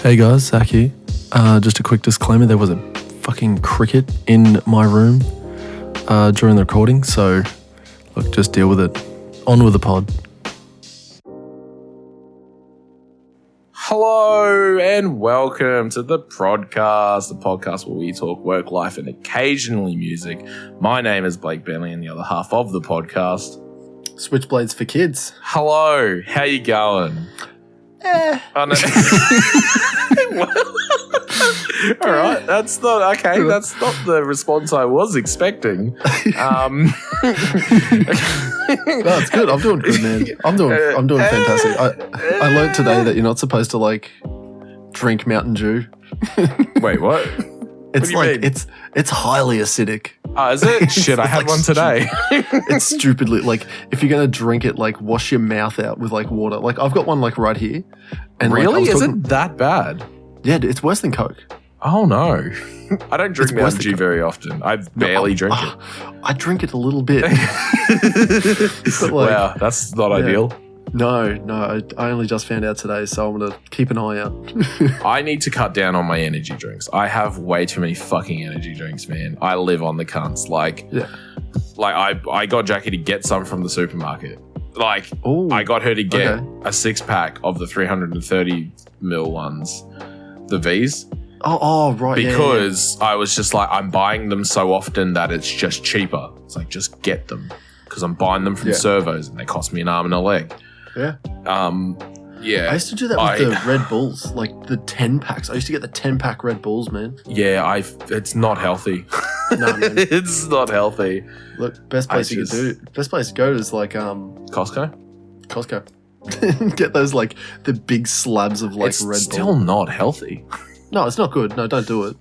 Hey guys, Zakk here. Just a quick disclaimer, there was a fucking cricket in my room during the recording, so look, just deal with it. On with the pod. Hello and welcome to the Prod.Cast, the podcast where we talk work, life and occasionally music. My name is Blake Bentley and the other half of the podcast. Switchblades for kids. Hello, how you going? Oh, no. All right, that's not okay. That's not the response I was expecting. No, it's good. I'm doing good, man. I'm doing fantastic. I learned today that you're not supposed to like drink Mountain Dew. Wait, what? It's What do you like mean? it's highly acidic. Oh, is it? Shit, I had like one today. It's stupidly like if you're gonna drink it, like wash your mouth out with like water. Like I've got one like right here. And like, Really? Is it that bad? Yeah, it's worse than Coke. Oh no. I don't drink It's worse Mountain than Dew very often. I barely drink it. I drink it a little bit. But like, Wow, that's not ideal. No, I only just found out today, so I'm gonna keep an eye out. I need to cut down on my energy drinks. I have way too many fucking energy drinks, man. I live on the cunts. Like I got Jackie to get some from the supermarket. Like, Ooh, I got her to get okay. a 6-pack of the 330ml ones, the V's. Oh, right. Because I was just like, I'm buying them so often that it's just cheaper. It's like, just get them. Because I'm buying them from servos and they cost me an arm and a leg. Yeah. Yeah. I used to do that with the Red Bulls, like the 10 packs. I used to get the 10-pack Red Bulls, man. Yeah, it's not healthy. No, man. It's not healthy. Look, best place to go is like Costco? Get those like the big slabs of like It's Red Bull. still not healthy. No, it's not good. No, don't do it.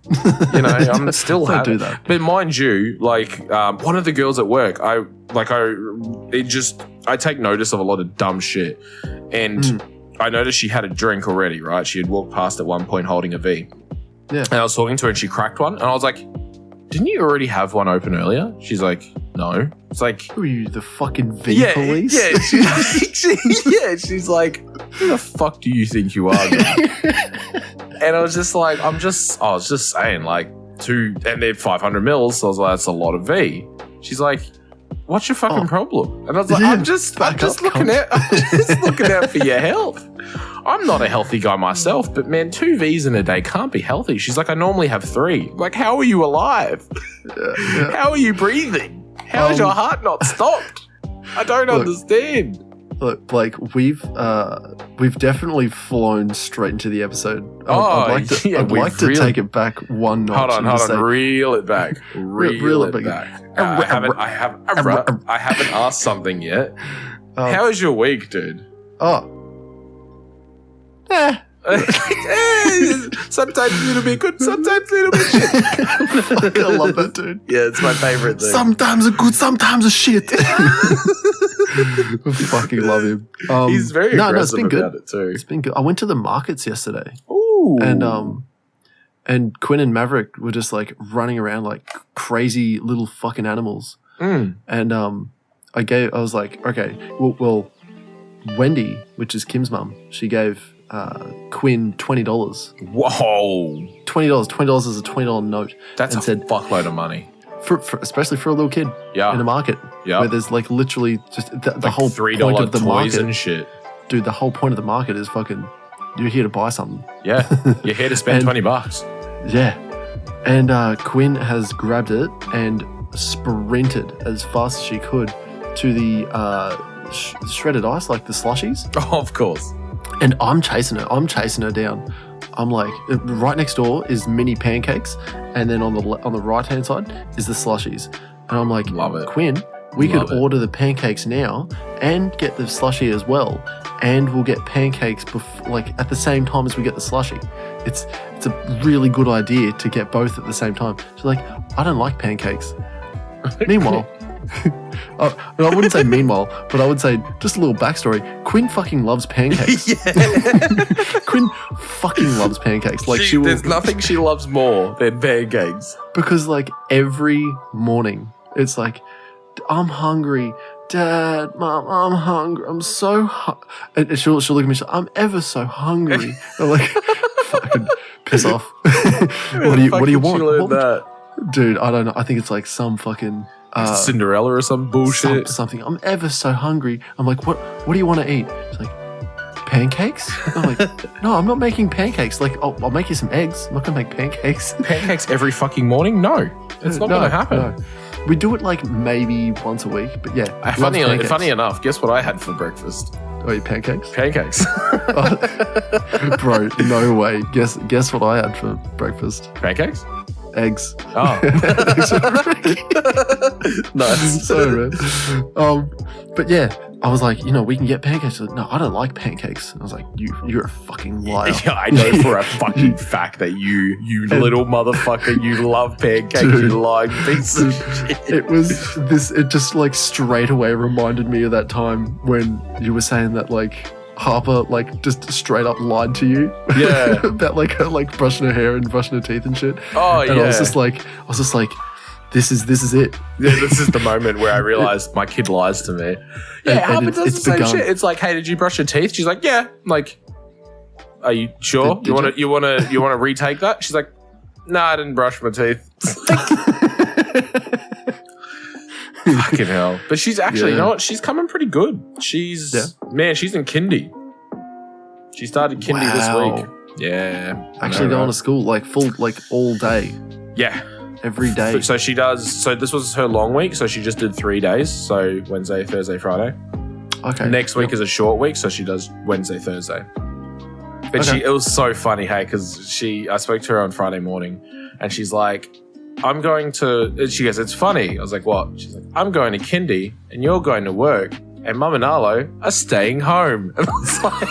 You know, I'm still don't having do that. But mind you, like one of the girls at work, I take notice of a lot of dumb shit, and I noticed she had a drink already. Right, she had walked past at one point holding a V. Yeah, and I was talking to her, and she cracked one, and I was like, "Didn't you already have one open earlier?" She's like, "No." It's like, who are you, the fucking V police? Yeah, she's like, "Who the fuck do you think you are?" And I was just like, I was just saying, like, and they're 500 mils, so I was like, that's a lot of V. She's like, what's your fucking problem? And I was like, I'm just looking out for your health. I'm not a healthy guy myself, but man, 2 Vs in a day can't be healthy. She's like, I normally have 3. Like, how are you alive? How are you breathing? How is your heart not stopped? I don't understand. Look, Blake, we've definitely flown straight into the episode. I'd like to take it back one notch. Hold on, reel it back. Reel it back. I haven't asked something yet. How is your week, dude? Sometimes it'll be good, sometimes it'll be shit. Fuck, I love that, dude. Yeah, it's my favorite thing. Sometimes a good, sometimes a shit. I fucking love him. He's very aggressive about it too. It's been good. I went to the markets yesterday. Ooh. And Quinn and Maverick were just like running around like crazy little fucking animals. And I was like, okay, well, Wendy, which is Kim's mum, she gave Quinn $20. Whoa. $20. $20 is a $20 note. That's a fuckload of money. For especially for a little kid in a market where there's like literally just the whole $3 point of the toys market and shit. Dude, the whole point of the market is fucking you're here to buy something. Yeah, you're here to spend $20. Yeah, and Quinn has grabbed it and sprinted as fast as she could to the shredded ice, like the slushies. Oh, of course. And I'm chasing her down. I'm like, right next door is mini pancakes, and then on the right hand side is the slushies. And I'm like, love it, Quinn. We could order the pancakes now and get the slushie as well, and we'll get pancakes at the same time as we get the slushie. It's a really good idea to get both at the same time. She's like, I don't like pancakes. Meanwhile, I wouldn't say meanwhile, but I would say just a little backstory. Quinn fucking loves pancakes. Quinn fucking loves pancakes. Like there's nothing she loves more than pancakes. Because like every morning, it's like, I'm hungry. Dad, Mom, I'm hungry. I'm so hungry. And she'll look at me, I'm ever so hungry. I'm like, Fucking piss off. What do you want? That? Dude, I don't know. I think it's like some fucking Cinderella or some bullshit. Something. I'm ever so hungry. I'm like, what do you want to eat? It's like, pancakes? I'm like, no, I'm not making pancakes. Like, I'll make you some eggs. I'm not gonna make pancakes. Pancakes every fucking morning? No, it's not gonna happen. No. We do it like maybe once a week, but yeah. Funny enough, guess what I had for breakfast? Oh, you pancakes? Pancakes. Bro, no way. Guess what I had for breakfast? Pancakes? Eggs. Oh. Nice. Sorry, man. But yeah, I was like, we can get pancakes. Like, no, I don't like pancakes. I was like, you're a fucking liar. Yeah, I know for a fucking fact that you little motherfucker, you love pancakes, dude, you lying piece of shit. It just like straight away reminded me of that time when you were saying that like Harper like just straight up lied to you. Yeah. About like her like brushing her hair and brushing her teeth and shit. Oh, and yeah. I was just like, this is it. Yeah, this is the moment where I realized my kid lies to me. Yeah, Harper does the same shit. It's like, hey, did you brush your teeth? She's like, yeah. I'm like, are you sure? You want to retake that? She's like, no, I didn't brush my teeth. Fucking hell. But she's actually, you know what? She's coming pretty good. She's in kindy. She started kindy this week. Yeah. Actually going to school like full, like all day. Yeah. Every day. So she does, so this was her long week. So she just did 3 days. So Wednesday, Thursday, Friday. Okay. Next week is a short week. So she does Wednesday, Thursday. But it was so funny, hey, because I spoke to her on Friday morning and she's like, she goes, it's funny. I was like, what? She's like, I'm going to kindy and you're going to work and Mum and Arlo are staying home. And I was like,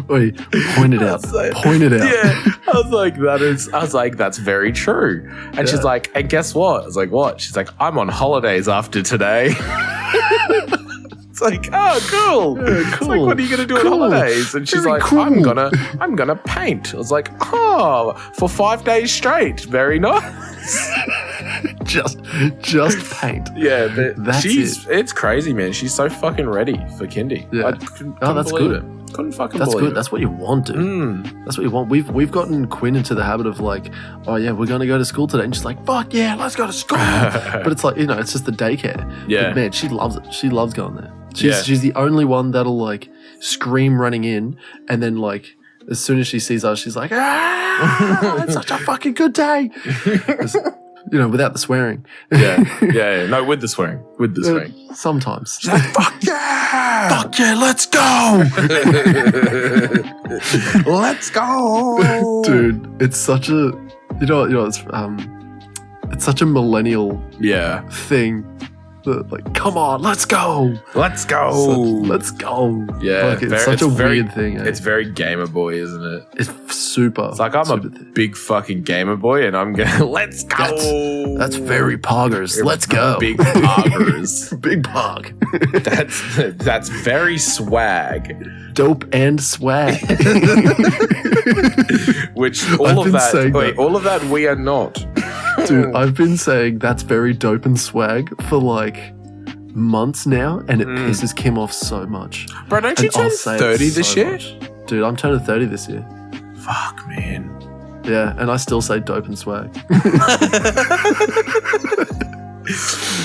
wait, point it out. Point it out. Yeah. I was like, that's very true. And she's like, and guess what? I was like, what? She's like, I'm on holidays after today. It's like, oh, cool. Yeah, cool. It's like, what are you going to do on holidays? And she's Very like, cool. I'm gonna paint. I was like, oh, for 5 days straight. Very nice. just paint. Yeah, but That's it's crazy, man. She's so fucking ready for kindy. Yeah. That's good. Couldn't fucking That's believe good. it. That's what you want, dude. That's what you want. We've gotten Quinn into the habit of like, oh yeah, we're going to go to school today, and she's like, fuck yeah, let's go to school. But it's like, it's just the daycare. Yeah. But man, she loves it. She loves going there. She's the only one that'll like scream running in, and then like as soon as she sees us, she's like, it's such a fucking good day. Without the swearing. Yeah. No, with the swearing. With the swearing. Sometimes. She's like, fuck yeah! Fuck yeah, let's go! Let's go! Dude, it's such a it's such a millennial thing. Like, come on, let's go. Let's go. Let's go. Yeah. Like, it's such a weird thing. It's very gamer boy, isn't it? It's super. It's like I'm a big fucking gamer boy and I'm going, let's go. That's very poggers. Let's go. Big poggers. Big pog. That's very swag. Dope and swag. Which all of that we are not. Dude, I've been saying that's very dope and swag for like months now, and it pisses Kim off so much. Bro, don't you turn 30 this year? Dude, I'm turning 30 this year. Fuck, man. Yeah, and I still say dope and swag.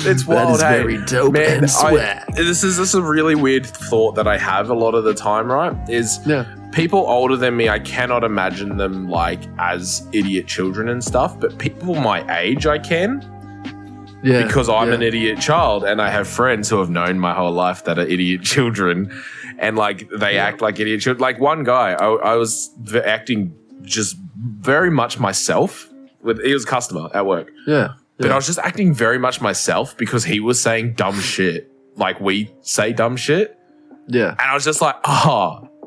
It's wild. That is very dope and swag. This is a really weird thought that I have a lot of the time, right? People older than me, I cannot imagine them like as idiot children and stuff, but people my age I can. Yeah. Because I'm an idiot child and I have friends who have known my whole life that are idiot children and like they act like idiot children. Like one guy, I was acting just very much myself. He was a customer at work. Yeah. But I was just acting very much myself because he was saying dumb shit. Like we say dumb shit. Yeah. And I was just like,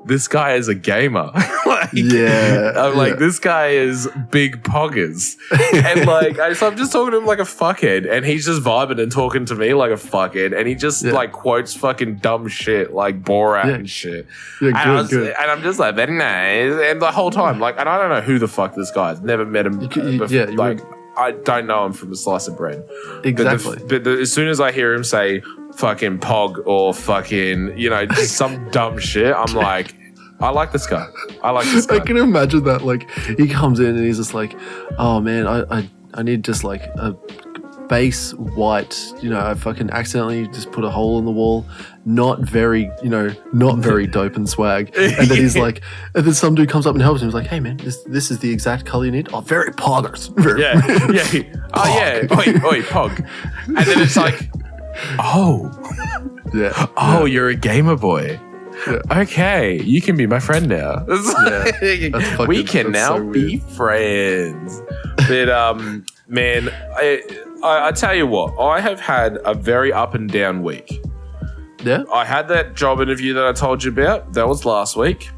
this guy is a gamer. This guy is big poggers. And so I'm just talking to him like a fuckhead and he's just vibing and talking to me like a fuckhead and he just like quotes fucking dumb shit like Borat and shit. Yeah, good. And I'm just like, very nice. And the whole time, like, and I don't know who the fuck this guy is. Never met him before. I don't know him from a slice of bread. Exactly. But as soon as I hear him say fucking pog or fucking, just some dumb shit, I'm like, I like this guy. I can imagine that. Like, he comes in and he's just like, oh man, I need just like a base white, I fucking accidentally just put a hole in the wall. Not very dope and swag. And then he's like, and then some dude comes up and helps him. He's like, hey man, this is the exact color you need. Oh, very poggers. Yeah. Oh yeah. Oi, pog. And then it's like, oh. Yeah. Oh, you're a gamer boy. Yeah. Okay, you can be my friend now. We can now be friends. But man, I tell you what, I have had a very up and down week. Yeah. I had that job interview that I told you about. That was last week.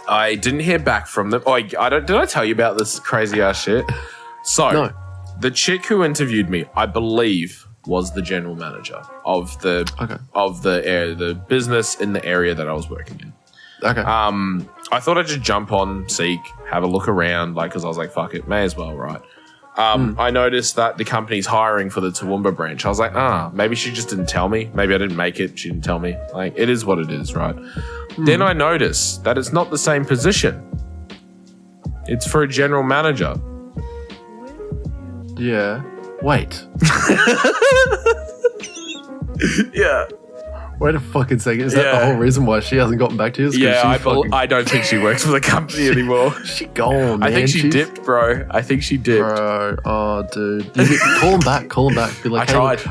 I didn't hear back from them. Did I tell you about this crazy ass shit? So, no. The chick who interviewed me, I believe, was the general manager of the business in the area that I was working in. Okay. I thought I'd just jump on Seek, have a look around, because I was like, fuck it, may as well, right? I noticed that the company's hiring for the Toowoomba branch. I was like, maybe she just didn't tell me. Maybe I didn't make it. She didn't tell me. Like, it is what it is, right? Then I noticed that it's not the same position. It's for a general manager. Yeah. Wait. Yeah. Wait a fucking second. Is that the whole reason why she hasn't gotten back to you? Yeah, I don't think she works for the company anymore. She gone, man. I think she dipped, bro. I think she dipped. Bro, oh, dude. Call him back. Be like, I tried.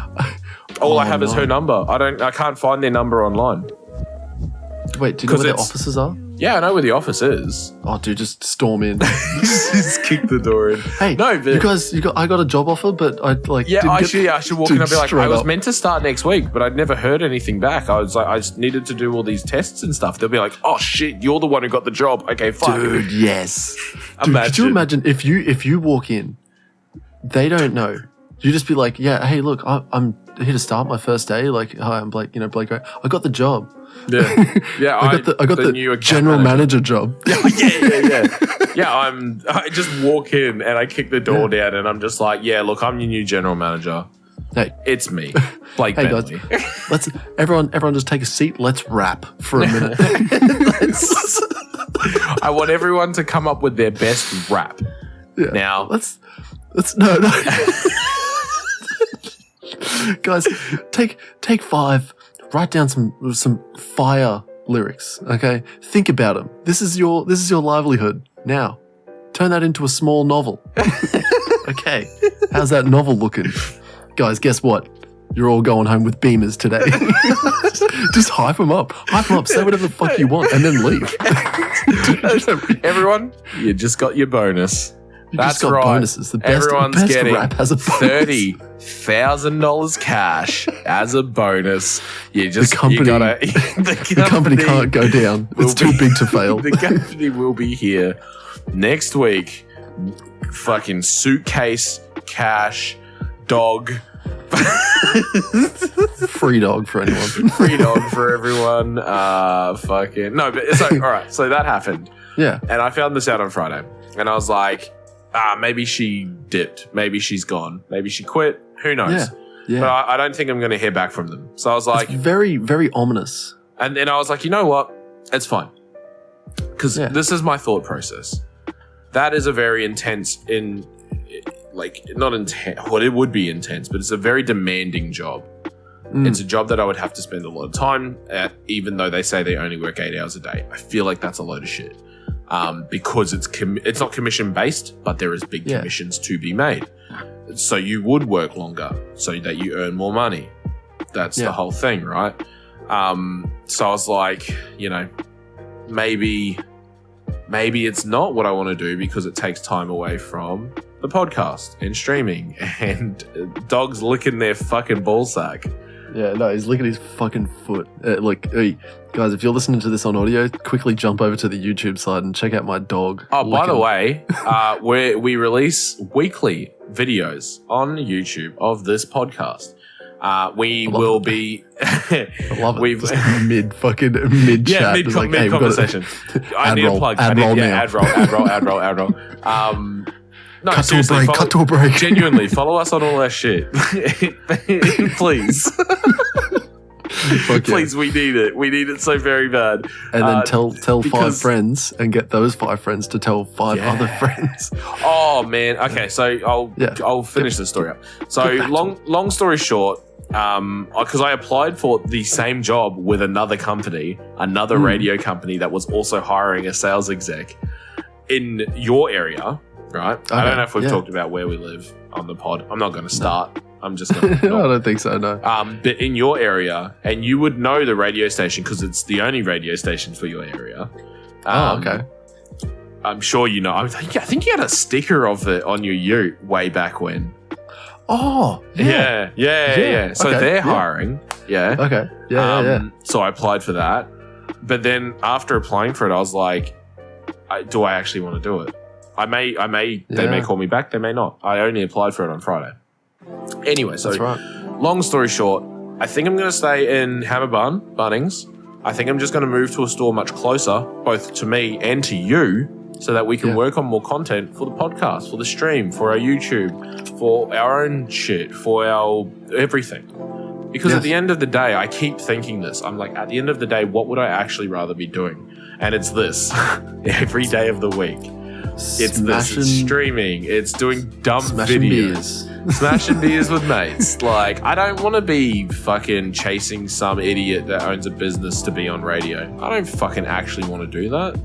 All I have is her number. I can't find their number online. Wait, do you know where their offices are? Yeah, I know where the office is. Oh, dude, just storm in. Just kick the door in. Hey, no, but I got a job offer, but I I should walk in and be like, I was meant to start next week, but I'd never heard anything back. I was like, I just needed to do all these tests and stuff. They'll be like, oh shit, you're the one who got the job. Okay, fine. Dude, yes. Dude, could you imagine if you walk in, they don't know. You just be like, yeah, hey, look, I'm here to start my first day. Like, hi, I'm Blake. Blake. I got the job. Yeah. I got the general manager job. Yeah. I just walk in and I kick the door down and I'm just like, yeah, look, I'm your new general manager. Hey, it's me, Blake Bentley. Guys, let's everyone just take a seat. Let's rap for a minute. I want everyone to come up with their best rap. Yeah. Now, let's no. Guys, take 5. Write down some fire lyrics, okay? Think about them. This is your livelihood. Now, turn that into a small novel. Okay, how's that novel looking? Guys, guess what? You're all going home with beamers today. Just hype them up. Say whatever the fuck you want and then leave. Everyone, you just got your bonus. That's right. Bonuses. The best getting rap has a bonus. $30,000 cash as a bonus. The company can't go down. It's too big to fail. The company will be here next week. Fucking suitcase, cash, dog. Free dog for anyone. Free dog for everyone. No, but so all right. So that happened. Yeah. And I found this out on Friday, and I was like, maybe she dipped. Maybe she's gone. Maybe she quit. Who knows? Yeah. But I don't think I'm going to hear back from them. So I was like... It's very, very ominous. And then I was like, you know what? It's fine. Because this is my thought process. That is a very intense... not intense... Well, it would be intense, but it's a very demanding job. It's a job that I would have to spend a lot of time at, even though they say they only work 8 hours a day. I feel like that's a load of shit. Because it's not commission based, but there is big commissions to be made. So you would work longer so that you earn more money. That's the whole thing, right? So I was like, maybe it's not what I want to do because it takes time away from the podcast and streaming and dogs licking their fucking ballsack. Yeah, no, he's licking his fucking foot. Hey, guys, if you're listening to this on audio, quickly jump over to the YouTube side and check out my dog. Oh, by the way, we release weekly videos on YouTube of this podcast. We will be... I love it. Just mid-chat. Yeah, mid-conversation. I need a plug. Ad roll. No, cut to a break. Genuinely, follow us on all our shit. Please. Please, we need it. We need it so very bad. And then tell because- 5 friends and get those 5 friends to tell 5 other friends. Oh man. Okay, so I'll finish the story up. So long story short, because I applied for the same job with another company, another radio company that was also hiring a sales exec in your area, right? Okay, I don't know if we've talked about where we live on the pod. I'm not going to start. I'm just going to. I don't think so, no. But in your area, and you would know the radio station because it's the only radio station for your area. Okay. I'm sure you know. I think you had a sticker of it on your ute way back when. Oh, yeah. So they're hiring. Yeah. Okay. Yeah. So I applied for that. But then after applying for it, I was like, do I actually want to do it? They may call me back. They may not. I only applied for it on Friday. Anyway, so long story short, I think I'm going to stay in Bunnings. I think I'm just going to move to a store much closer, both to me and to you, so that we can work on more content for the podcast, for the stream, for our YouTube, for our own shit, for our everything. Because at the end of the day, I keep thinking this. I'm like, at the end of the day, what would I actually rather be doing? And it's this every day of the week. It's streaming. It's doing dumb videos. Smashing beers with mates. Like, I don't want to be fucking chasing some idiot that owns a business to be on radio. I don't fucking actually want to do that.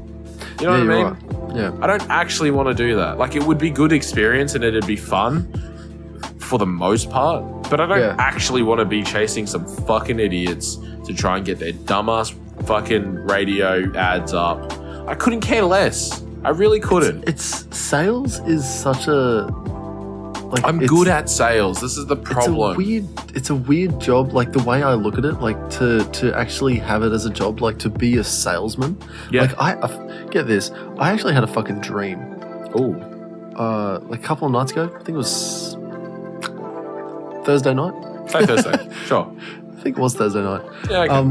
You know what I mean? Right. Yeah. I don't actually want to do that. Like, it would be good experience and it'd be fun for the most part, but I don't actually want to be chasing some fucking idiots to try and get their dumbass fucking radio ads up. I couldn't care less. I really couldn't. Sales is such a... Like, I'm good at sales. This is the problem. It's a weird job. Like, the way I look at it, like to actually have it as a job, like to be a salesman. Yeah. Like, I get this. I actually had a fucking dream. Oh. Like a couple of nights ago. I think it was Thursday night. Say Thursday. Sure. I think it was Thursday night. Yeah. Okay.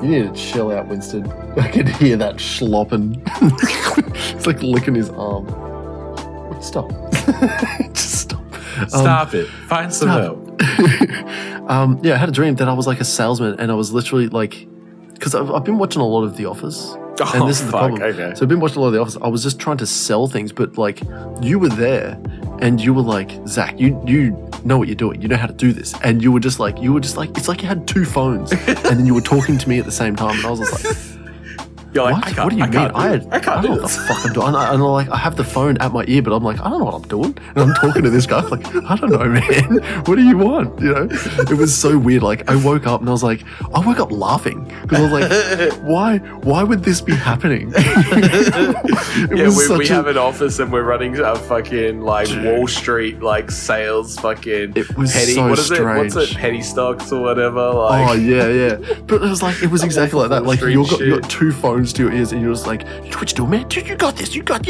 You need to chill out, Winston. I can hear that schlopping. It's like licking his arm. Stop. Just stop. Stop it. Find some help. I had a dream that I was like a salesman, and I was literally like, because I've been watching a lot of The Office. And this is the problem. Okay. So I've been watching a lot of The Office. I was just trying to sell things, but like you were there and you were like, Zakk, you know what you're doing. You know how to do this. And you were just like, it's like you had 2 phones and then you were talking to me at the same time. And I was just like, you're like, what do you mean? I can't don't know what the fuck I'm doing. And like, I have the phone at my ear, but I'm like, I don't know what I'm doing. And I'm talking to this guy, like, I don't know, man. What do you want? You know, it was so weird. Like, I woke up and I woke up laughing because I was like, why would this be happening? We have an office and we're running a fucking like Wall Street like sales fucking. It was petty. so what is strange. it? What's it? Petty stocks or whatever. Like, oh yeah. But it was exactly like that. Like you got 2 phones to your ears and you're just like, what you doing, man? Dude, you got this. Keep going.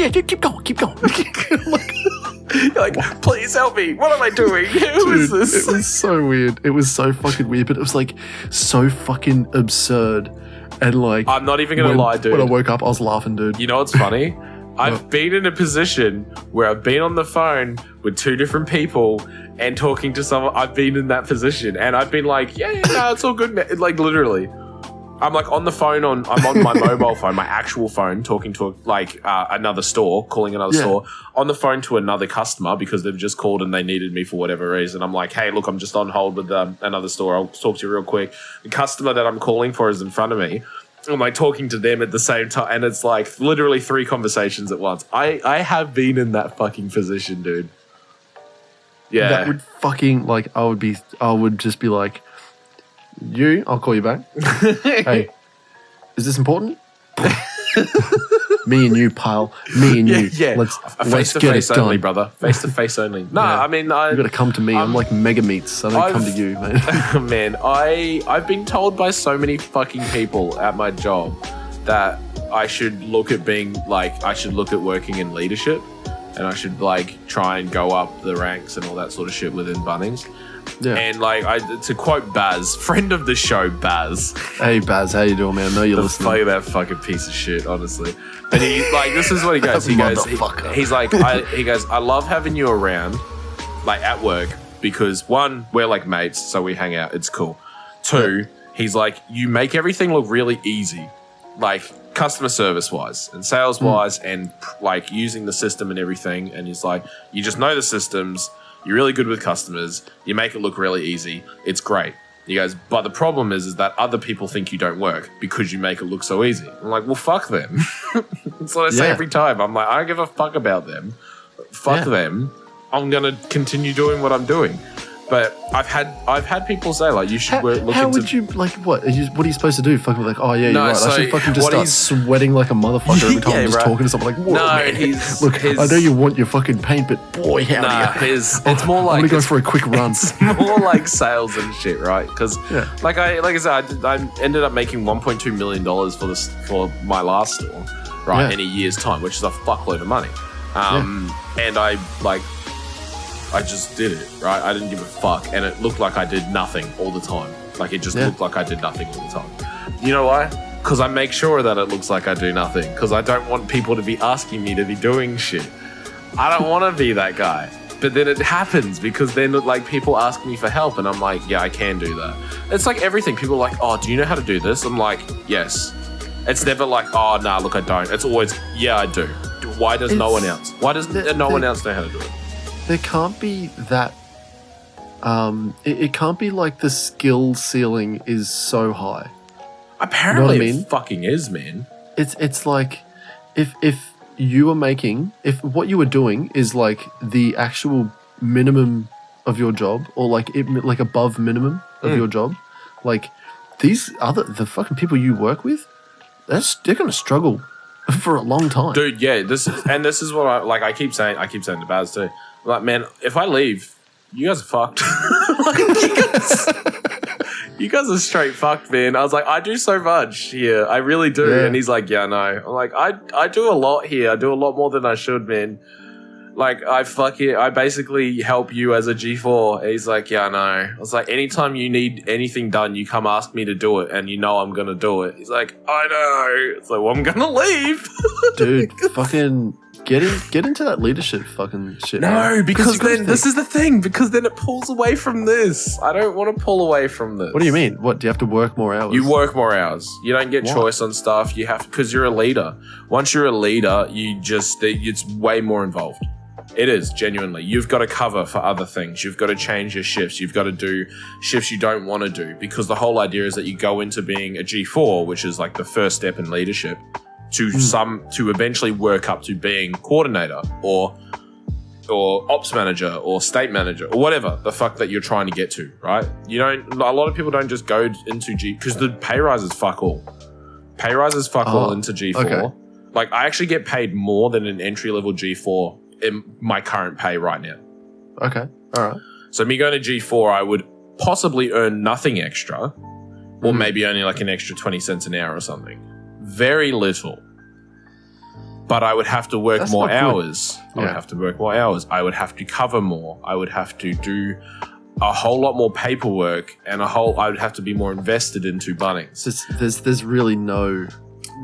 like, please help me. What am I doing? Who is this? It was so weird. It was so fucking weird, but it was like so fucking absurd. And like, I'm not even gonna lie, dude. When I woke up, I was laughing, dude. You know what's funny? I've been in a position where I've been on the phone with 2 different people and talking to someone. I've been in that position and I've been like, no, it's all good, man. Like literally. I'm like on the phone I'm on my mobile phone, my actual phone, talking to another store, calling another store, on the phone to another customer because they've just called and they needed me for whatever reason. I'm like, hey, look, I'm just on hold with another store. I'll talk to you real quick. The customer that I'm calling for is in front of me. I'm like talking to them at the same time. And it's like literally 3 conversations at once. I have been in that fucking position, dude. Yeah. That would fucking like, I would just be like, I'll call you back. Hey, is this important? Me and you, pal. Me and you. Yeah. Let's face to get face it done. only, brother. Face to face only. No, I mean, you got to come to me. I'm like mega meats. I don't come to you, man. Man, I've been told by so many fucking people at my job that I should look at working in leadership, and I should like try and go up the ranks and all that sort of shit within Bunnings. Yeah. And like, to quote Baz, friend of the show, Baz. Hey Baz, how you doing, man? I know you're listening. That fucking piece of shit, honestly. But he like, this is what he goes. He goes, I love having you around, like at work, because 1, we're like mates, so we hang out. It's cool. 2, he's like, you make everything look really easy, like customer service wise and sales wise and like using the system and everything. And he's like, you just know the systems, you're really good with customers, you make it look really easy, it's great. He goes, but the problem is that other people think you don't work because you make it look so easy. I'm like, well, fuck them. That's what I say every time. I'm like, I don't give a fuck about them. Fuck them. I'm gonna continue doing what I'm doing. But I've had people say like, you should look into. How would you like what? What are you supposed to do? Fucking like, oh yeah, you're right. So I should fucking just start sweating like a motherfucker every time I'm just talking to someone. Like, whoa, man. Look, I know you want your fucking paint, but boy, howdy. It's more like I'm gonna go for a quick run. It's more like sales and shit, right? Because like I said, I ended up making $1.2 million for my last store, right, in a year's time, which is a fuckload of money. And I just did it, right? I didn't give a fuck. And it looked like I did nothing all the time. Like, it just looked like I did nothing all the time. You know why? Because I make sure that it looks like I do nothing. Because I don't want people to be asking me to be doing shit. I don't want to be that guy. But then it happens because then, like, people ask me for help. And I'm like, yeah, I can do that. It's like everything. People are like, oh, do you know how to do this? I'm like, yes. It's never like, oh, nah, look, I don't. It's always, yeah, I do. Why does no one else? Why does no one else know how to do it? There can't be that. It can't be like the skill ceiling is so high. Apparently, it fucking is, man. It's like if you are making, if what you are doing is like the actual minimum of your job, or like above minimum of your job, like the fucking people you work with, they're gonna struggle for a long time, dude. Yeah, this is what I keep saying to Baz too. Like, man, if I leave, you guys are fucked. You guys are straight fucked, man. I was like, I do so much here. I really do. Yeah. And he's like, yeah, no. I'm like, I do a lot here. I do a lot more than I should, man. Like, I basically help you as a G4. And he's like, yeah, I know. I was like, anytime you need anything done, you come ask me to do it, and you know I'm going to do it. He's like, I know. It's like, well, I'm going to leave. Dude, fucking... Get into that leadership fucking shit. No, man. Because then this is the thing. Because then it pulls away from this. I don't want to pull away from this. What do you mean? What, do you have to work more hours? You work more hours. You don't get choice on stuff. You have, because you're a leader. Once you're a leader, it's way more involved. It is, genuinely. You've got to cover for other things. You've got to change your shifts. You've got to do shifts you don't want to do, because the whole idea is that you go into being a G4, which is like the first step in leadership, to eventually work up to being coordinator or ops manager or state manager or whatever the fuck that you're trying to get to, right? A lot of people don't just go into G, because the pay rise is fuck all. Pay rise is fuck all into G4. Okay. Like, I actually get paid more than an entry level G4 in my current pay right now. Okay. All right. So me going to G4, I would possibly earn nothing extra, or maybe only like an extra 20 cents an hour or something. Very little. But I would have to work more hours. I would have to work more hours. I would have to cover more. I would have to do a whole lot more paperwork, and I would have to be more invested into Bunnings. There's really no...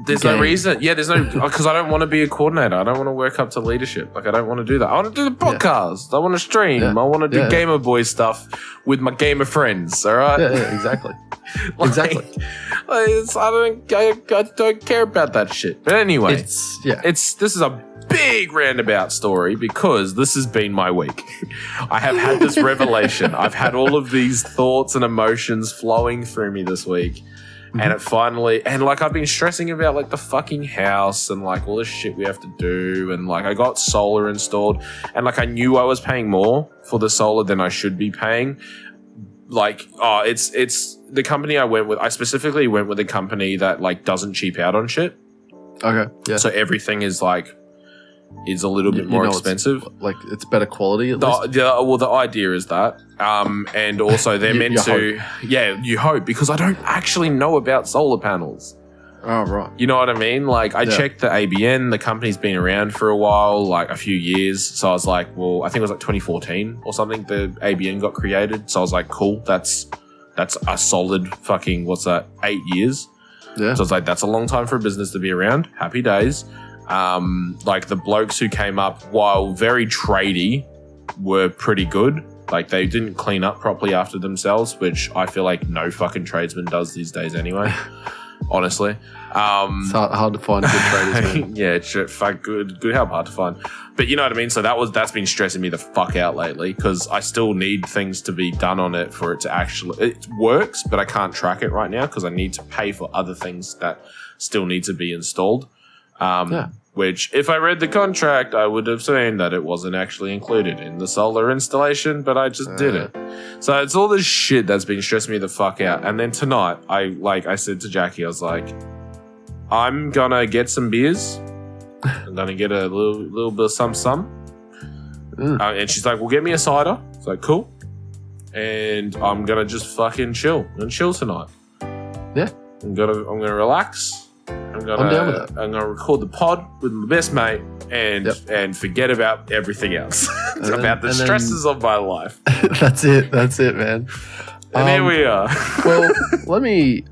There's no reason. Yeah, there's no... Because I don't want to be a coordinator. I don't want to work up to leadership. Like, I don't want to do that. I want to do the podcast. I want to stream. I want to do Gamer Boy stuff with my gamer friends, all right? Yeah, exactly. Exactly. I don't care about that shit. But anyway, this is a big roundabout story, because this has been my week. I have had this revelation. I've had all of these thoughts and emotions flowing through me this week. And it finally, and like, I've been stressing about like the fucking house and like all this shit we have to do. And like, I got solar installed, and like, I knew I was paying more for the solar than I should be paying. Like, it's the company I went with. I specifically went with a company that like doesn't cheap out on shit. Okay. Yeah. So everything is like, is a little bit more expensive. It's better quality at least? The idea is that. And also they're meant to... Hope. Yeah, you hope, because I don't actually know about solar panels. Oh, right. You know what I mean? Like, I checked the ABN. The company's been around for a while, like a few years. So I was like, well, I think it was like 2014 or something, the ABN got created. So I was like, cool, that's a solid fucking, 8 years? Yeah. So I was like, that's a long time for a business to be around. Happy days. Like, the blokes who came up, while very tradey, were pretty good. Like, they didn't clean up properly after themselves, which I feel like no fucking tradesman does these days anyway, honestly. It's hard to find good traders, man. Yeah, it's good help, hard to find. But you know what I mean? So that's been stressing me the fuck out lately, because I still need things to be done on it for it to actually... It works, but I can't track it right now because I need to pay for other things that still need to be installed. Which, if I read the contract, I would have seen that it wasn't actually included in the solar installation, but I just didn't. So it's all this shit that's been stressing me the fuck out. And then tonight, I said to Jackie, I was like, I'm gonna get some beers. I'm gonna get a little bit of some. And she's like, well, get me a cider. It's like, cool. And I'm gonna just fucking chill tonight. Yeah. I'm gonna relax. I'm down with that. I'm gonna record the pod with my best mate and forget about everything else. About the stresses of my life. That's it, man. And here we are. Well, let me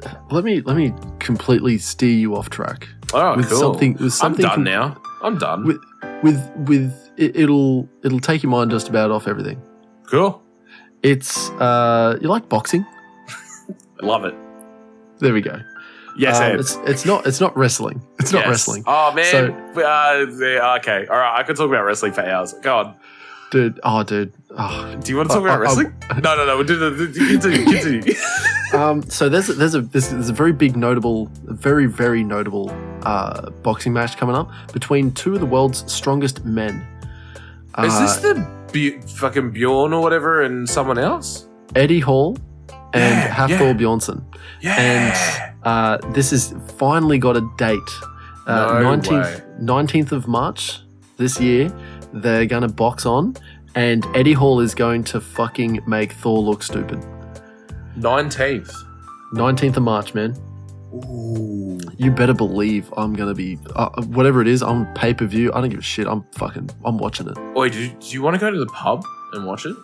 completely steer you off track. Oh, with cool. Something I'm done now. I'm done. With it'll take your mind just about off everything. Cool. It's you like boxing? Love it. There we go. Yes, it's not wrestling. It's not wrestling. Oh man. So, okay. All right. I could talk about wrestling for hours. Go on, dude. Oh. Do you want to talk about wrestling? No. We'll do continue. So there's a very big notable, very notable boxing match coming up between two of the world's strongest men. Is this the fucking Bjorn or whatever and someone else? Eddie Hall and Hafthor Bjornsson. Yeah. And this has finally got a date. 19th of March this year. They're going to box on, and Eddie Hall is going to fucking make Thor look stupid. 19th of March, man. Ooh. You better believe I'm going to be, whatever it is, on pay-per-view. I don't give a shit. I'm watching it. Wait, do you want to go to the pub and watch it?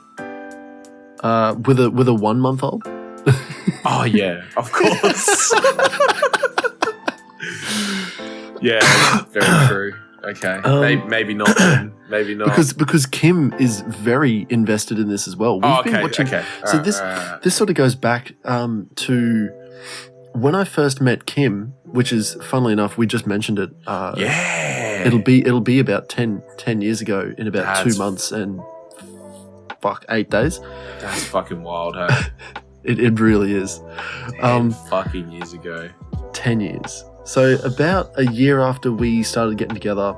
With a 1-month-old? Oh yeah, of course. Yeah, very true. Okay, maybe not. Then. Maybe not. Because Kim is very invested in this as well. We've been watching. Okay. So this sort of goes back to when I first met Kim, which is, funnily enough, we just mentioned it. It'll be about 10 years ago in about 2 months and 8 days. That's fucking wild, hey. It really is. 10 fucking years ago. 10 years. So about a year after we started getting together,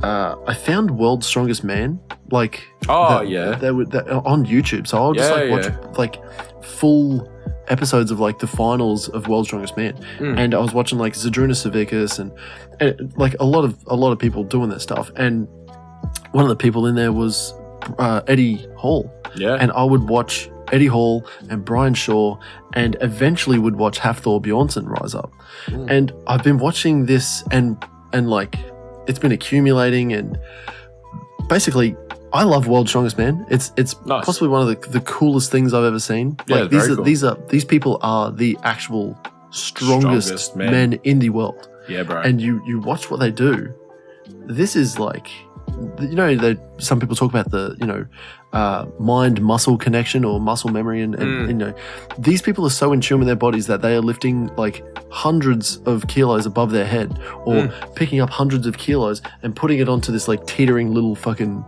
I found World's Strongest Man. Like, they were on YouTube. So I'll just watch like full episodes of like the finals of World's Strongest Man, and I was watching like Zadruna Savickas and like a lot of people doing this stuff. And one of the people in there was Eddie Hall. Yeah, and I would watch Eddie Hall and Brian Shaw, and eventually would watch Hafthor Bjornsson rise up. And I've been watching this and like it's been accumulating, and basically I love World's Strongest Man. It's nice. Possibly one of the coolest things I've ever seen. Yeah, like these people are the actual strongest men in the world. Yeah, bro. And you watch what they do. This is like, you know, some people talk about the, mind-muscle connection or muscle memory, and you know, these people are so in tune with their bodies that they are lifting like hundreds of kilos above their head, or picking up hundreds of kilos and putting it onto this like teetering little fucking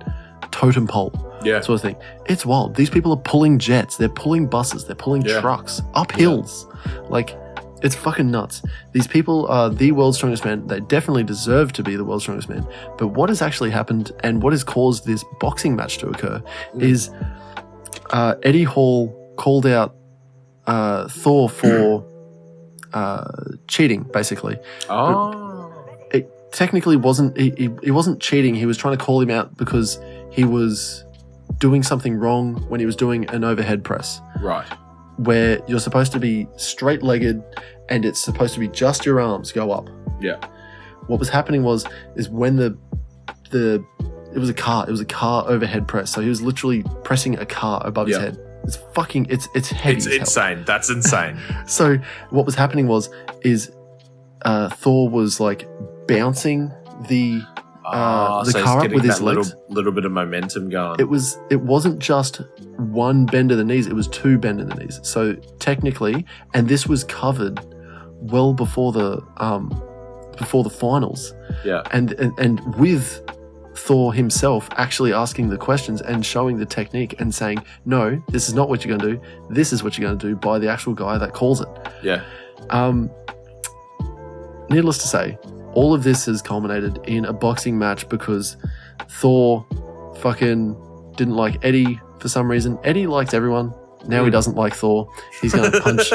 totem pole, sort of thing. It's wild. These people are pulling jets, they're pulling buses, they're pulling trucks up hills. Like, it's fucking nuts. These people are the world's strongest men. They definitely deserve to be the world's strongest men. But what has actually happened and what has caused this boxing match to occur is Eddie Hall called out Thor for cheating, basically. Oh. But it technically wasn't. He wasn't cheating. He was trying to call him out because he was doing something wrong when he was doing an overhead press. Right. Where you're supposed to be straight-legged and it's supposed to be just your arms go up. Yeah. What was happening is when it was a car overhead press. So he was literally pressing a car above his head. It's fucking, it's heavy. It's insane. That's insane. So what was happening is Thor was like bouncing the the so car he's up with his that legs. little bit of momentum going. It wasn't just one bend of the knees, it was two bend of the knees. So technically, and this was covered well before the finals. Yeah. And with Thor himself actually asking the questions and showing the technique and saying, no, this is not what you're going to do. This is what you're going to do by the actual guy that calls it. Yeah. Needless to say, all of this has culminated in a boxing match because Thor fucking didn't like Eddie for some reason. Eddie likes everyone. Now he doesn't like Thor. He's going to punch.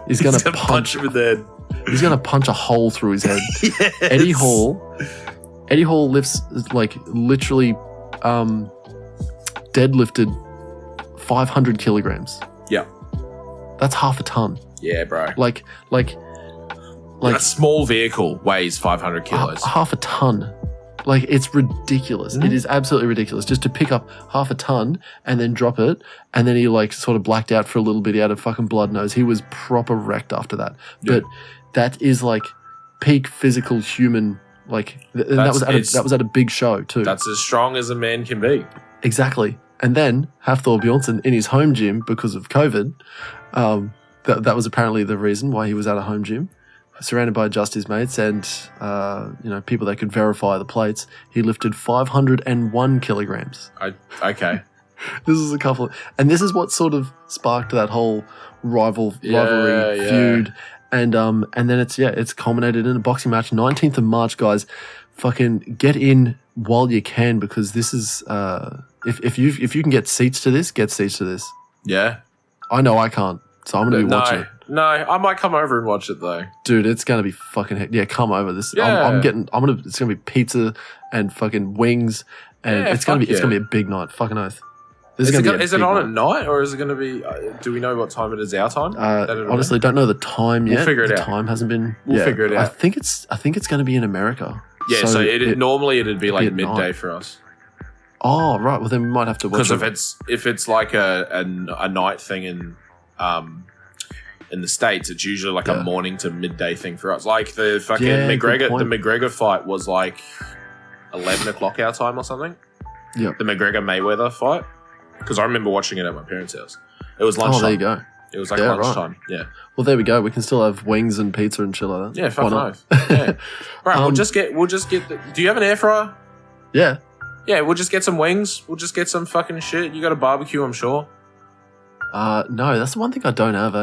He's going to punch him in the head. He's going to punch a hole through his head. Yes. Eddie Hall lifts, like, literally deadlifted 500 kilograms. Yeah. That's half a ton. Yeah, bro. Like a small vehicle weighs 500 kilos. Half a ton. Like, it's ridiculous. It is absolutely ridiculous. Just to pick up half a ton and then drop it, and then he, like, sort of blacked out for a little bit. He had a fucking blood nose. He was proper wrecked after that. Yeah. But that is, like, peak physical human. Like, that was at a big show too. That's as strong as a man can be. Exactly. And then have Thor Bjornsson in his home gym because of COVID. That was apparently the reason why he was at a home gym, surrounded by just his mates and people that could verify the plates. He lifted 501 kilograms. Okay. This is and this is what sort of sparked that whole rivalry feud. And then it's culminated in a boxing match. 19th of March, guys. Fucking get in while you can, because this is if you can get seats to this, get seats to this. Yeah. I know I can't, so I'm gonna be watching it. No, I might come over and watch it though. Dude, it's gonna be fucking come over. This it's gonna be pizza and fucking wings, and it's gonna be a big night. Fucking oath. Is it on at night, or is it going to be? Do we know what time it is? Our time? Honestly, don't know the time yet. We'll figure it out. The time hasn't been. We'll figure it out. I think it's going to be in America. Yeah, so normally it'd be like midday for us. Oh right, well then we might have to watch. Because if it's like a night thing in the States, it's usually like a morning to midday thing for us. Like the fucking McGregor fight was like 11 o'clock our time or something. Yeah. The McGregor Mayweather fight. Because I remember watching it at my parents' house. It was lunchtime. Oh, there you go. It was like lunchtime. Right. Yeah. Well, there we go. We can still have wings and pizza and shit like that. Yeah, fuck no. Yeah. Right, we'll just get. Do you have an air fryer? Yeah. Yeah, we'll just get some wings. We'll just get some fucking shit. You got a barbecue, I'm sure. No, that's the one thing I don't have.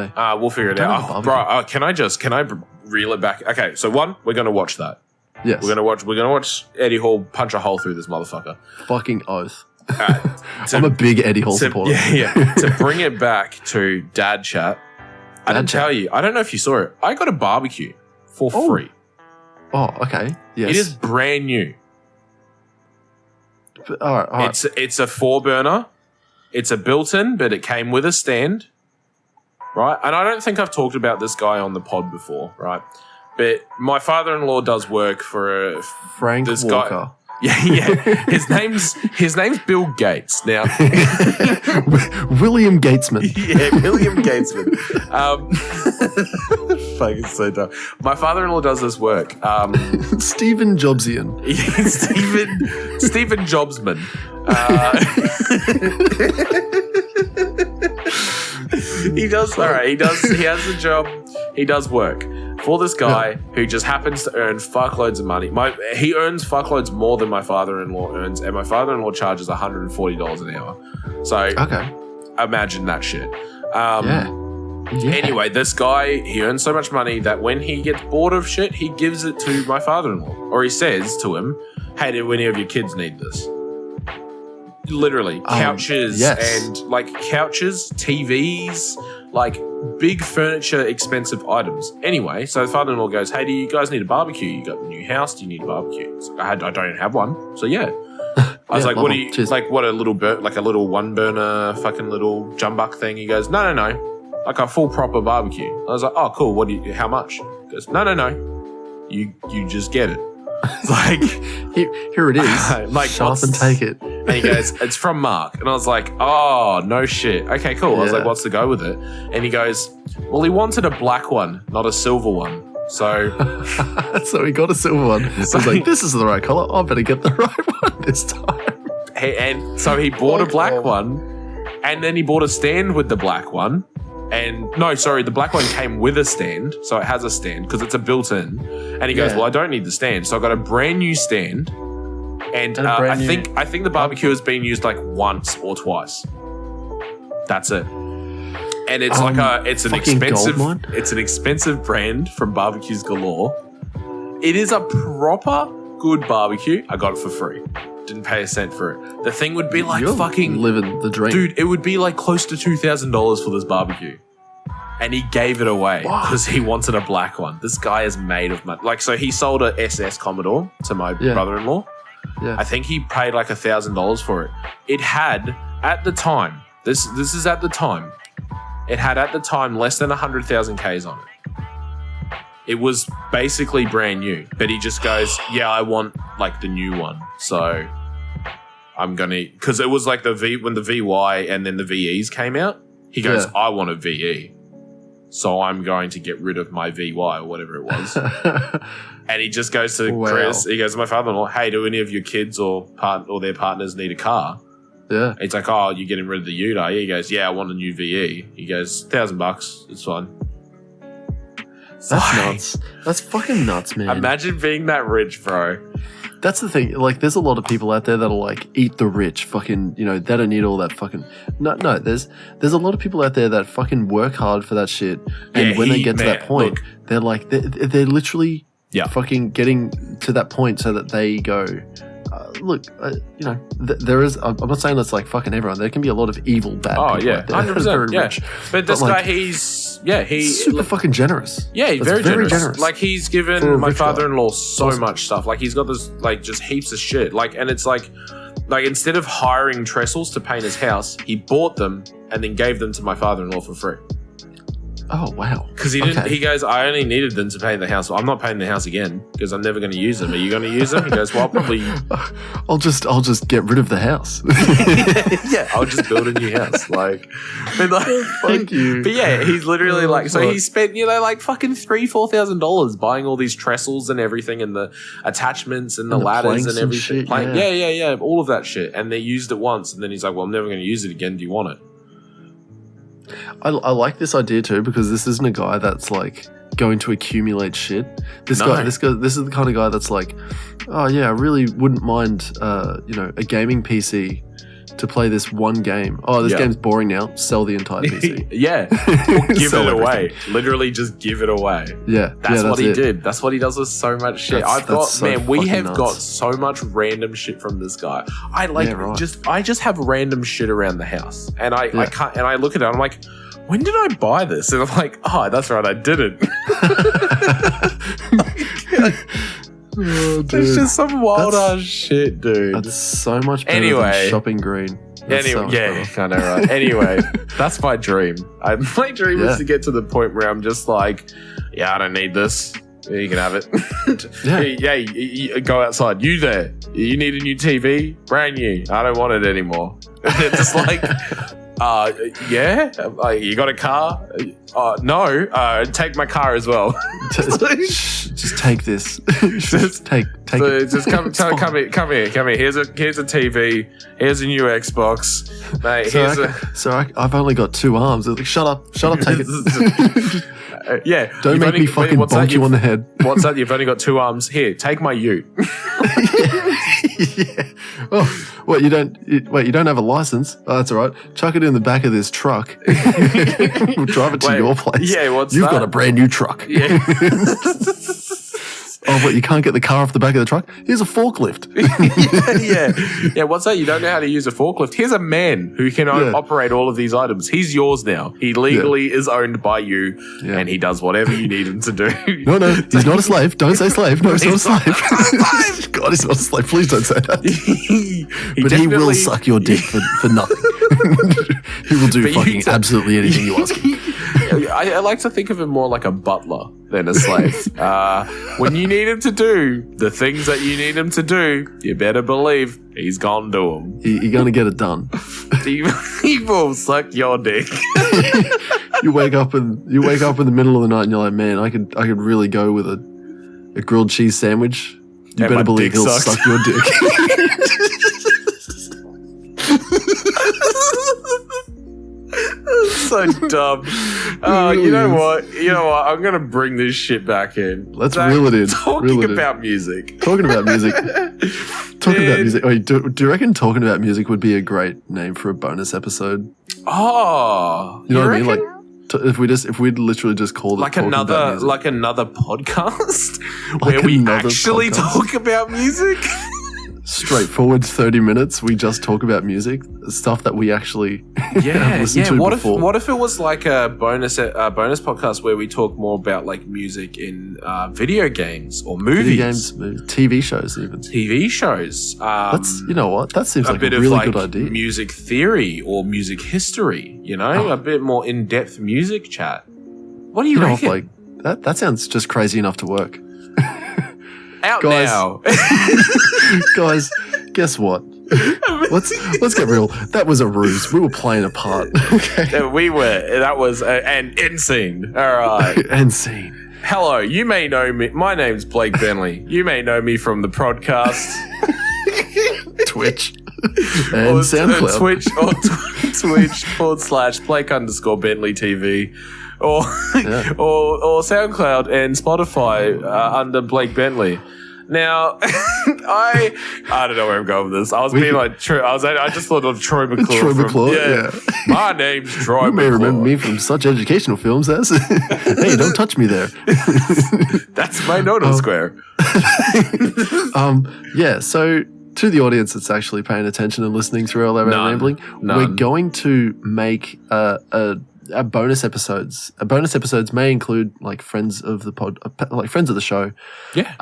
We'll figure it out. Bro, can I reel it back? Okay, so we're gonna watch that. Yes. We're gonna watch Eddie Hall punch a hole through this motherfucker. Fucking oath. I'm a big Eddie Hall supporter. Yeah. To bring it back to dad chat, I didn't tell you. I don't know if you saw it. I got a barbecue for free. Oh, okay. Yes. It is brand new. All right. It's a 4-burner. It's a built-in, but it came with a stand. Right? And I don't think I've talked about this guy on the pod before, right? But my father-in-law does work for Frank this Walker. Guy. Yeah. His name's Bill Gates. Now, William Gatesman. Yeah, William Gatesman. Fucking so dumb. My father-in-law does this work. Stephen Jobsian. Stephen Jobsman. He does. All right. He has a job. He does work for this guy who just happens to earn fuckloads of money. He earns fuckloads more than my father-in-law earns, and my father-in-law charges $140 an hour. So imagine that shit. Anyway, this guy, he earns so much money that when he gets bored of shit, he gives it to my father-in-law. Or he says to him, hey, do any of your kids need this? Literally, couches and couches, TVs, like big furniture, expensive items. Anyway, so the father-in-law goes, hey, do you guys need a barbecue? You got a new house, do you need a barbecue? I don't have one. So yeah. I was like, what do you, like what a little like a little 1-burner fucking little jumbuck thing? He goes, no. Like a full proper barbecue. I was like, oh cool, how much? He goes, no. You just get it. It's like here it is. Like shop and take it. And he goes, it's from Mark. And I was like, oh no shit. Okay, cool. I was like, what's the go with it? And he goes, well, he wanted a black one, not a silver one. So So he got a silver one. He was like, this is the right color. I better get the right one this time. and so he bought a black one, and then he bought a stand with the black one. And no, sorry, the black one came with a stand, so it has a stand because it's a built-in. And he goes, well, I don't need the stand, so I got a brand new stand. And I think the barbecue has been used like once or twice. That's it. And it's it's an expensive brand from Barbecues Galore. It is a proper good barbecue. I got it for free. Didn't pay a cent for it. The thing would be like You're fucking living the dream, dude. It would be like close to $2,000 for this barbecue, and he gave it away because he wanted a black one. This guy is made of money. Like, so he sold a SS Commodore to my brother-in-law. Yeah. I think he paid like $1,000 for it. It had at the time. This is at the time. It had at the time less than 100,000 Ks on it. It was basically brand new, but he just goes, yeah, I want like the new one. So I'm going to, because it was like when the VY and then the VEs came out, he goes, I want a VE. So I'm going to get rid of my VY or whatever it was. And he just goes to Chris, he goes to my father-in-law, hey, do any of your kids or their partners need a car? Yeah. He's like, oh, you're getting rid of the Ute, are you? He goes, yeah, I want a new VE. He goes, $1,000, it's fine. That's nuts. That's fucking nuts, man. Imagine being that rich, bro. That's the thing. Like, there's a lot of people out there that'll like eat the rich. Fucking, they don't need all that fucking. No. There's a lot of people out there that fucking work hard for that shit, and when they get to that point, they're like, they're literally fucking getting to that point so that they go. There is. I'm not saying that's like fucking everyone. There can be a lot of evil, bad people out there. 100%. Yeah, rich. But this guy, he's super fucking generous. Yeah, he's very generous. Like, he's given my father-in-law so much stuff. Like, he's got this, like, just heaps of shit. Like, and it's like instead of hiring trestles to paint his house, he bought them and then gave them to my father-in-law for free. Oh, wow. Because he didn't. He goes, I only needed them to paint the house. Well, I'm not painting the house again because I'm never going to use them. Are you going to use them? He goes, well, I'll probably. I'll just get rid of the house. Yeah, I'll just build a new house. Like, thank you. But yeah, he's literally he spent like fucking $3,000-$4,000 buying all these trestles and everything, and the attachments and the ladders and everything. Yeah, all of that shit. And they used it once, and then he's like, well, I'm never going to use it again. Do you want it? I like this idea too, because this isn't a guy that's like going to accumulate shit. This is the kind of guy that's like, oh yeah, I really wouldn't mind a gaming PC to play this one game. Oh, this game's boring now. Sell the entire PC. Give it away. Literally just give it away. Yeah. That's what he did. That's what he does with so much shit. We have got so much random shit from this guy. I just have random shit around the house. And I can't, and I look at it and I'm like, when did I buy this? And I'm like, oh, that's right, I didn't. Oh, it's just some wild ass shit, dude. That's so much better than shopping green. Kind of right. Anyway, that's my dream. My dream is to get to the point where I'm just like, I don't need this. You can have it. You go outside. You there? You need a new TV? Brand new. I don't want it anymore. And they're just like, you got a car? No. Take my car as well. Just take this. Just take it. Just come here. Here's a TV. Here's a new Xbox. Mate, I've only got 2 arms. Like, shut up, take it. Don't make me fucking bonk you on the head. What's that? You've only got 2 arms. Here, take my ute. Oh, what, you don't have a license? Oh, that's all right. Chuck it in the back of this truck. We'll drive it to your place. Yeah, You've got a brand new truck. Yeah. Oh, but you can't get the car off the back of the truck? Here's a forklift. Yeah, what's that? You don't know how to use a forklift? Here's a man who can operate all of these items. He's yours now. He legally is owned by you, and he does whatever you need him to do. No, he's not a slave. Don't say slave. No, he's not a slave. God, he's not a slave. Please don't say that. He will suck your dick for nothing. He will do fucking absolutely anything you ask him. I like to think of him more like a butler than a slave. When you need him to do the things that you need him to do, you better believe he's gonna do them. You're gonna get it done. He will suck your dick. You wake up in the middle of the night and you're like, man, I could really go with a grilled cheese sandwich. You And better my believe dick he'll sucks. suck your dick. So dumb. Oh, really you know is. what? I'm gonna bring this shit back in. Let's Zach, reel it in. Talking Reel it in. about music. Talking about music. Talking about Dude. music. Wait, do you reckon talking about music would be a great name for a bonus episode? Oh, You know what I mean? reckon? Like, if we'd literally just called it like talking about another music. podcast Like where we another actually podcast. talk about music. Straightforward 30 minutes. We just talk about music, stuff that we actually have listened to What before. if it was like a bonus podcast where we talk more about like music in video games or movies, Video games, TV shows, even. TV shows. That's you know what? That seems a like bit a of really like good idea. music theory or music history. A bit more in-depth music chat. What do you You know, reckon? like that sounds just crazy enough to work. Out guys. now. Guys, guess what? Let's get real. That was a ruse. We were playing a part. Okay. That was an end scene. All right. And scene. Hello, you may know me. My name's Blake Bentley. You may know me from the Prod.Cast. Twitch. And SoundCloud. Twitch/Blake_Bentley TV. Or SoundCloud and Spotify under Blake Bentley. Now, I don't know where I'm going with this. I was being like, I just thought of Troy McClure. Troy McClure, yeah. My name's Troy You may McClure. remember me from such educational films as Hey, don't touch me there. That's my Noodle Square. Yeah, so to the audience that's actually paying attention and listening through all our rambling, None. we're going to make a bonus episodes. Bonus episodes may include like friends of the pod, like friends of the show. Yeah.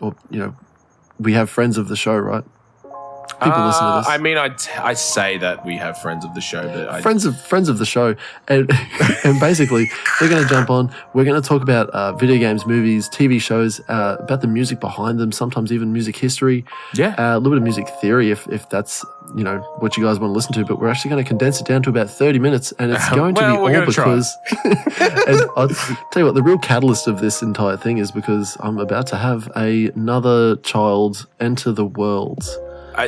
Or we have friends of the show, right? People listen to this. I mean, I say that we have friends of the show, but friends of the show, and and basically they're going to jump on. We're going to talk about video games, movies, TV shows, about the music behind them. Sometimes even music history. Yeah. A little bit of music theory, if that's what you guys want to listen to. But we're actually going to condense it down to about 30 minutes, and it's going to be all because. And I'll tell you what, the real catalyst of this entire thing is because I'm about to have another child enter the world.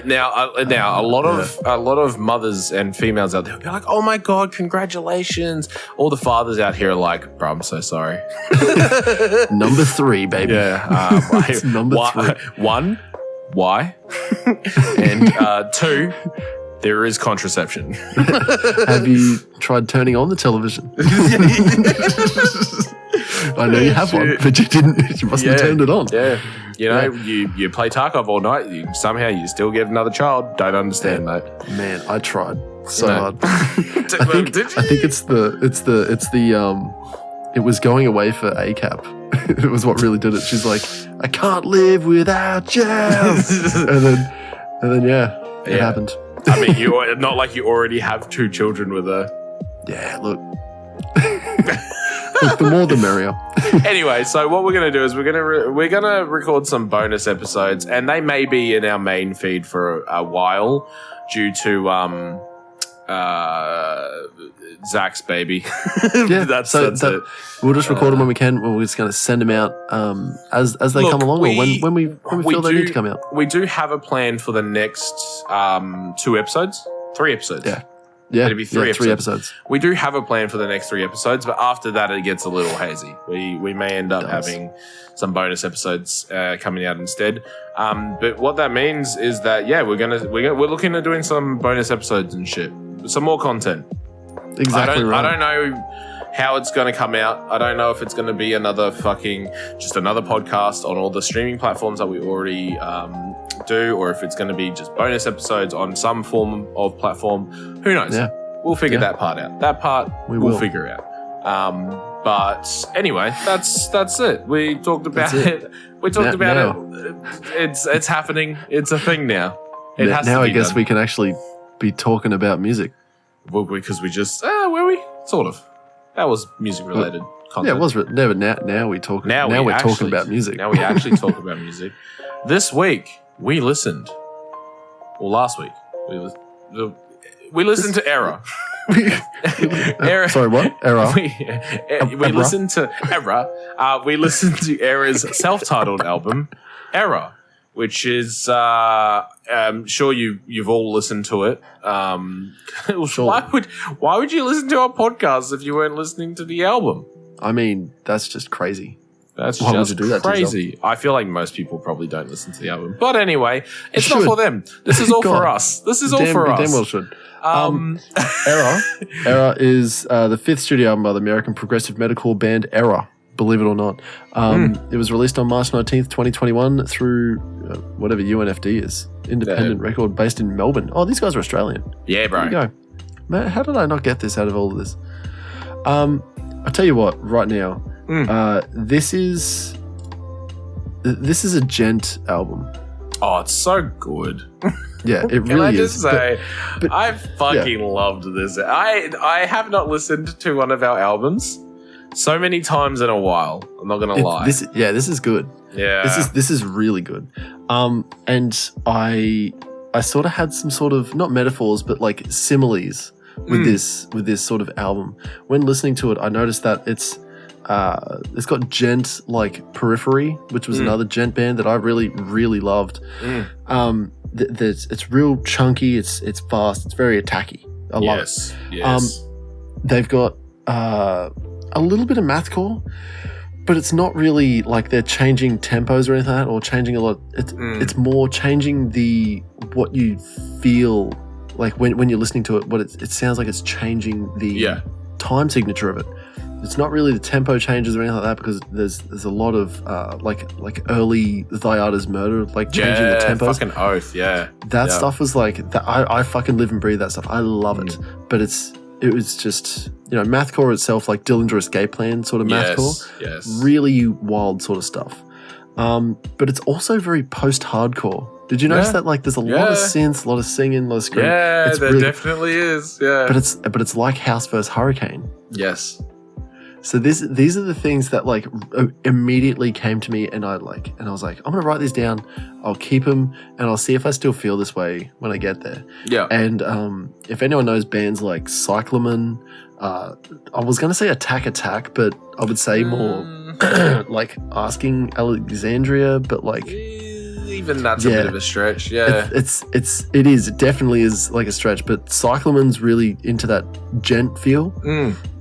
Now, a lot of mothers and females out there will be like, "Oh my god, congratulations!" All the fathers out here are like, "Bro, I'm so sorry." Number 3, baby. Yeah, It's number 3. 1, why? And 2, there is contraception. Have you tried turning on the television? I know you have one, but you didn't. You must have turned it on. Yeah. You play Tarkov all night. Somehow you still get another child. Don't understand, mate. Man, I tried so No. hard. I think it's the it was going away for ACAP. It was what really did it. She's like, I can't live without you. and then it happened. I mean, not like you already have 2 children with her. Yeah, look. Look, the more the merrier. Anyway, so what we're gonna do is we're gonna record some bonus episodes, and they may be in our main feed for a while due to Zakk's baby. Yeah, that's it. We'll just record them when we can. We're just going to send them out as they come along, or when we feel they need to come out. We do have a plan for the next 3 episodes. Yeah, It'll be 3 episodes. We do have a plan for the next 3 episodes, but after that, it gets a little hazy. We may end up having some bonus episodes coming out instead. But what that means is that we're looking at doing some bonus episodes and shit, some more content. Exactly right. I don't know how it's going to come out. I don't know if it's going to be another podcast on all the streaming platforms that we already do, or if it's going to be just bonus episodes on some form of platform. Who knows? Yeah. We'll figure that part out. That part we'll figure out. But anyway, that's it. We talked about it. We talked about it. It's happening. It's a thing now. It has to be now I guess done. we can actually be talking about music. Well, because we just were we? Sort of. That was music related content. Yeah, it was. But now we talk. Now we're talking about music. Now we actually talk about music. This week we listened. Well, last week we listened to ERRA. ERRA. Sorry, what? ERRA. We listened to ERRA. We listened to ERRA's self-titled album, ERRA, which is I'm sure you've all listened to it. Sure. Why would you listen to our podcast if you weren't listening to the album? I mean, that's just crazy. That's Why just would you do that to crazy. I feel like most people probably don't listen to the album. But anyway, it's should. not for them. This is all God. for us. This is all for us. Damn well should. ERRA is the fifth studio album by the American progressive metalcore band ERRA, believe it or not. It was released on March 19th, 2021 through whatever UNFD is, independent record based in Melbourne. Oh, these guys are Australian. Yeah, bro. There you go. Man, how did I not get this out of all of this? I'll tell you what, right now, this is a gent album. Oh, it's so good. Yeah, it Can really I is. just say, but- I fucking loved this. I have not listened to one of our albums so many times in a while. I'm not gonna lie. This is good. Yeah, This is really good. And I sort of had some sort of not metaphors, but like similes with this sort of album. When listening to it, I noticed that it's got gent like Periphery, which was another gent band that I really, really loved. It's real chunky. It's fast. It's very attacky. I love it. Yes. They've got a little bit of mathcore, but it's not really like they're changing tempos or anything like that, or changing a lot. It's more changing what you feel like when you're listening to it. What it sounds like it's changing the time signature of it. It's not really the tempo changes or anything like that, because there's a lot of like early Thyata's Murder, like changing the tempos. Fucking oath, yeah. That stuff was like that. I fucking live and breathe that stuff. I love it, but it was just, mathcore itself, like Dillinger Escape Plan sort of mathcore. Yes. Really wild sort of stuff. But it's also very post-hardcore. Did you notice that? Like, there's a lot of synths, a lot of singing, a lot of screaming. Yeah, there definitely is. Yeah, but it's like House vs Hurricane. Yes. So these are the things that like immediately came to me, and I was like, I'm gonna write these down. I'll keep them, and I'll see if I still feel this way when I get there. Yeah. And if anyone knows bands like Cyclamen, I was gonna say Attack, but I would say more like Asking Alexandria, but like even that's a bit of a stretch. Yeah. It definitely is like a stretch, but Cyclamen's really into that gent feel.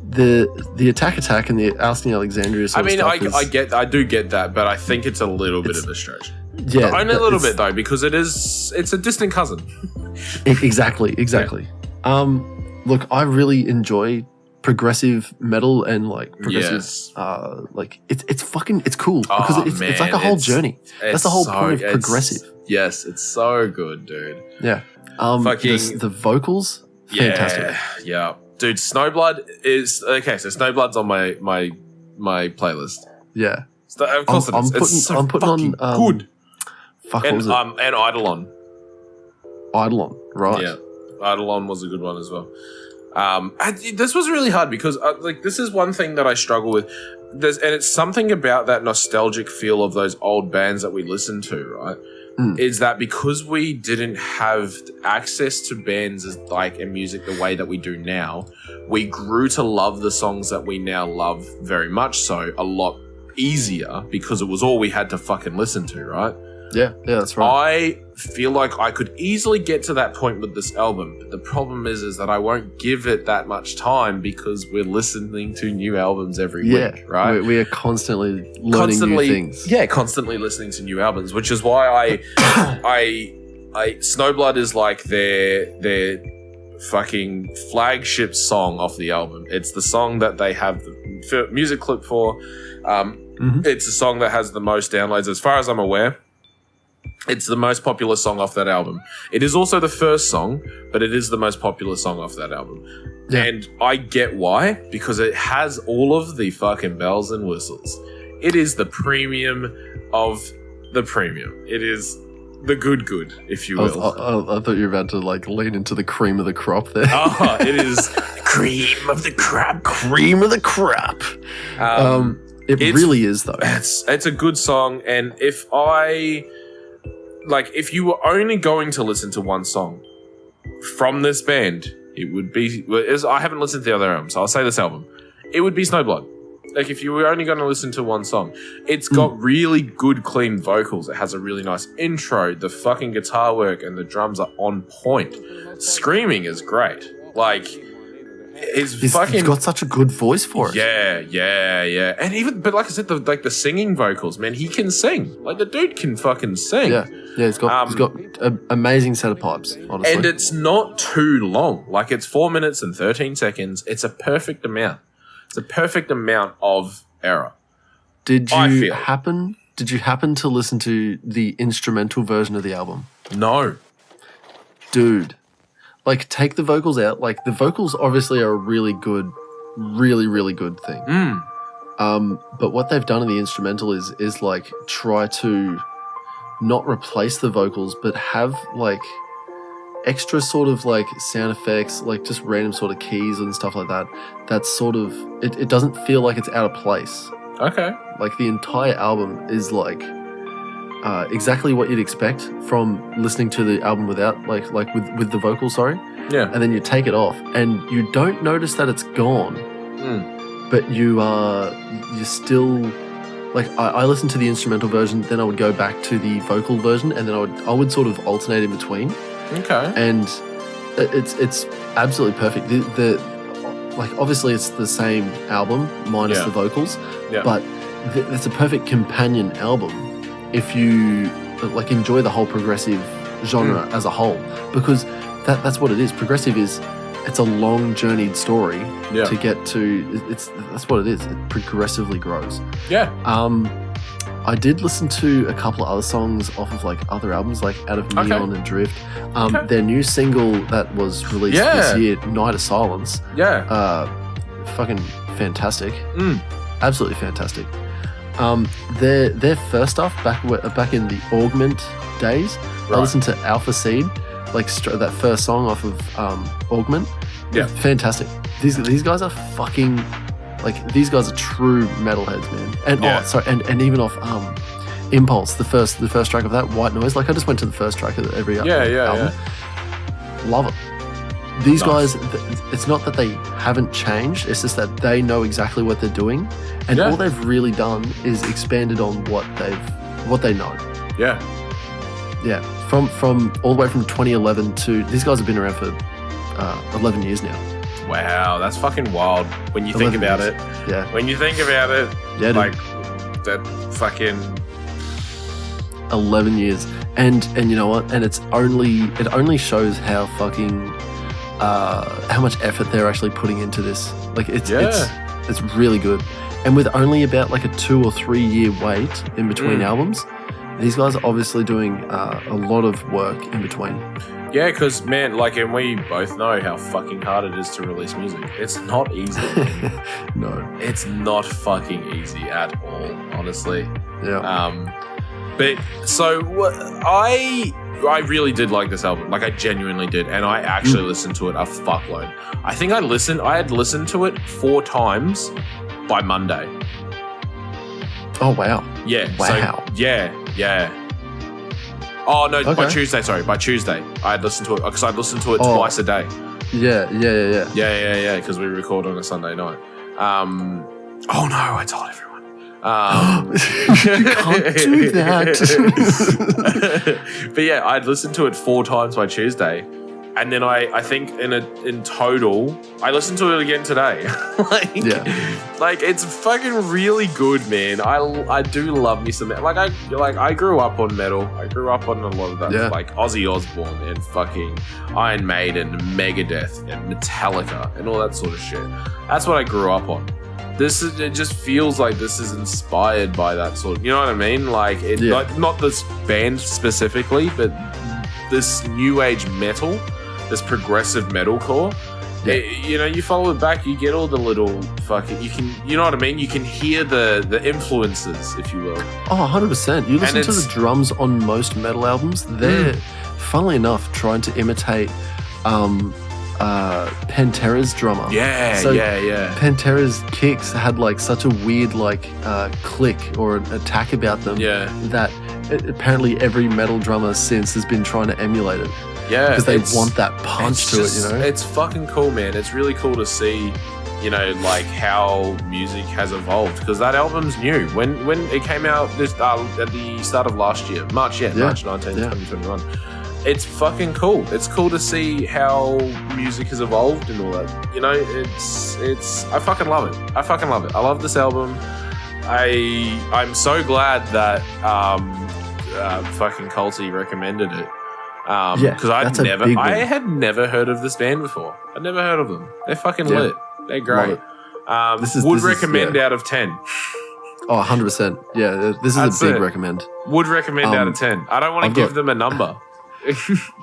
The Attack and the Asking Alexandria sort of stuff I do get that, but I think it's a little bit of a stretch. Yeah. But only a little bit though, because it's a distant cousin. Exactly. Yeah. Look, I really enjoy progressive metal and like progressive like it's cool because it's like a whole journey. That's the whole point of progressive. Yes, it's so good, dude. Yeah. The vocals, fantastic. Yeah. Dude, Snowblood is okay. So Snowblood's on my playlist. Yeah, of course it is. I'm putting on good. Fuck, what was it? And Eidolon. Eidolon, right? Yeah, Eidolon was a good one as well. This was really hard because this is one thing that I struggle with. And it's something about that nostalgic feel of those old bands that we listened to, right? Is that because we didn't have access to bands and music the way that we do now, we grew to love the songs that we now love very much so a lot easier because it was all we had to fucking listen to, right? Yeah, that's right. I feel like I could easily get to that point with this album, but the problem is that I won't give it that much time because we're listening to new albums every week, right? We are constantly learning new things. Yeah, constantly listening to new albums, which is why I Snowblood is like their fucking flagship song off the album. It's the song that they have the music clip for. It's a song that has the most downloads, as far as I'm aware. It's the most popular song off that album. It is also the first song, but it is the most popular song off that album. Yeah. And I get why, because it has all of the fucking bells and whistles. It is the premium of the premium. It is the good, if you will. I thought you were about to lean into the cream of the crop there. Oh, it is cream of the crop. Cream of the crop. It really is, though. It's a good song, and if you were only going to listen to one song from this band, it would be. I haven't listened to the other album, so I'll say this album. It would be Snowblood. Like, if you were only going to listen to one song, it's got really good, clean vocals. It has a really nice intro. The fucking guitar work and the drums are on point. Screaming is great. Like, he's got such a good voice for it. Yeah. And but like I said, the singing vocals, man, he can sing. Like, the dude can fucking sing. Yeah, he's got an amazing set of pipes, honestly. And it's not too long. Like, it's 4 minutes and 13 seconds. It's a perfect amount. It's a perfect amount of ERRA. Did you happen to listen to the instrumental version of the album? No. Dude, like, take the vocals out. Like, the vocals obviously are a really good thing. But what they've done in the instrumental is like try to not replace the vocals, but have like extra sort of like sound effects, like just random sort of keys and stuff like that. That's sort of it doesn't feel like it's out of place. Okay. Like, the entire album is like exactly what you'd expect from listening to the album without like with the vocals, sorry. Yeah. And then you take it off and you don't notice that it's gone. But you're still like, I listened to the instrumental version, then I would go back to the vocal version, and then I would sort of alternate in between. Okay. And it's absolutely perfect. The like, obviously it's the same album minus the vocals, but it's a perfect companion album if you like enjoy the whole progressive genre as a whole, because that's what it is. Progressive is, it's a long journeyed story to get to. That's what it is. It progressively grows. Yeah. I did listen to a couple of other songs off of like other albums, like Out of Neon and Drift. Their new single that was released this year, Night of Silence. Yeah. Fucking fantastic. Absolutely fantastic. Their first stuff back in the Augment days. I listened to Alpha Seed, like that first song off of Augment. Yeah. Fantastic. These guys are fucking. Like, these guys are true metalheads, man. And and even off Impulse, the first track of that, White Noise. Like, I just went to the first track of every album. Love it. These guys, it's not that they haven't changed. It's just that they know exactly what they're doing, and all they've really done is expanded on what they know. Yeah. From all the way from 2011 to, these guys have been around for 11 years now. Wow, that's fucking wild when you think about it. Yeah. When you think about it, like, that fucking 11 years. And you know what? And it only shows how fucking how much effort they're actually putting into this. Like, it's really good. And with only about like a 2 or 3 year wait in between albums, these guys are obviously doing a lot of work in between. Yeah, because, man, like, and we both know how fucking hard it is to release music. It's not easy. No. It's not fucking easy at all, honestly. Yeah. But, so, I really did like this album. Like, I genuinely did. And I actually listened to it a fuckload. I think I had listened to it 4 times by Monday. Oh, wow. Yeah. Wow. So, yeah. Oh, no, by Tuesday, By Tuesday. I had listened to it, because I'd listened to it twice a day. Yeah. Yeah, because we record on a Sunday night. Oh, no, I told everyone. You can't do that. But yeah, I'd listened to it 4 times by Tuesday. And then I think in total, I listened to it again today. Like, it's fucking really good, man. I do love me some metal. I grew up on metal. I grew up on a lot of that, like Ozzy Osbourne and fucking Iron Maiden and Megadeth and Metallica and all that sort of shit. That's what I grew up on. It just feels like this is inspired by that sort of, you know what I mean? Like, not this band specifically, but this new age metal. This progressive metalcore, you follow it back, you get all the little fucking, you know what I mean? You can hear the influences, if you will. Oh, 100%. You listen to the drums on most metal albums, they're, funnily enough, trying to imitate Pantera's drummer. Yeah. Pantera's kicks had like such a weird like click or an attack about them that apparently every metal drummer since has been trying to emulate it. Yeah, because they want that punch to it, you know. It's fucking cool, man. It's really cool to see, you know, like how music has evolved, because that album's new. When it came out this at the start of last year, March 19th, 2021. It's fucking cool. It's cool to see how music has evolved and all that. You know, it's I fucking love it. I love this album. I'm so glad that fucking Colty recommended it. Because I had never heard of this band before. I'd never heard of them. They're fucking lit. They're great. Would recommend out of 10. Oh, 100%. Yeah, this is a big recommend. Would recommend out of 10. I don't want to give them a number.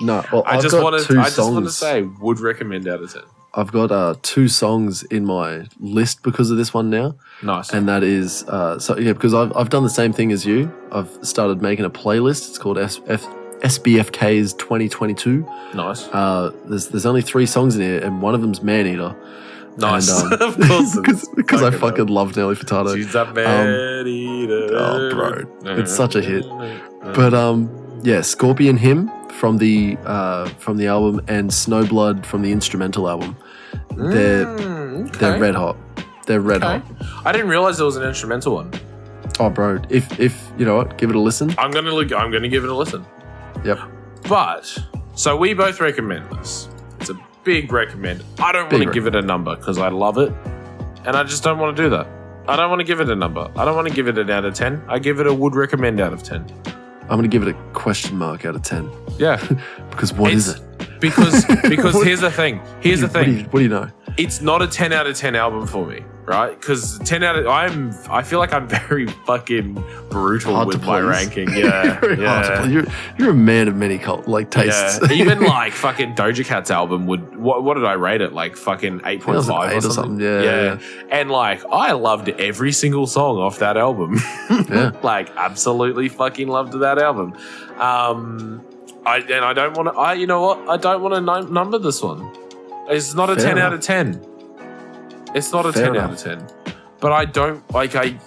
No, well, I just want to say would recommend out of 10. I've got 2 songs in my list because of this one now. Nice. And that is because I've done the same thing as you. I've started making a playlist. It's called SBFK's 2022. Nice. There's only 3 songs in here, and one of them's Man Eater. Nice. And, of course. Because I fucking love Nelly Furtado. She's a man eater. Oh, bro. It's such a hit. But Scorpion Hymn from the album and Snowblood from the instrumental album. They're red hot. They're red hot. I didn't realize there was an instrumental one. Oh, bro. If you know what, give it a listen. I'm gonna give it a listen. Yep. But so we both recommend this. It's a big recommend. I don't want to give it a number because I love it, and I just don't want to do that. I don't want to give it a number. I don't want to give it an out of 10. I give it a would recommend out of 10. I'm going to give it a question mark out of 10. Yeah. Because what is it? Because here's the thing. What do you know? It's not a 10 out of 10 album for me, right? Because I feel like I'm very fucking brutal with my ranking. Yeah. Hard to please. You're a man of many tastes. Yeah. Even like fucking Doja Cat's album what did I rate it? Like fucking 8.5 or something. Yeah. And like I loved every single song off that album. Yeah. Like absolutely fucking loved that album. I don't want to. You know what? I don't want to number this one. It's not a 10 out of 10. It's not a 10 out of 10. But I don't like. I'm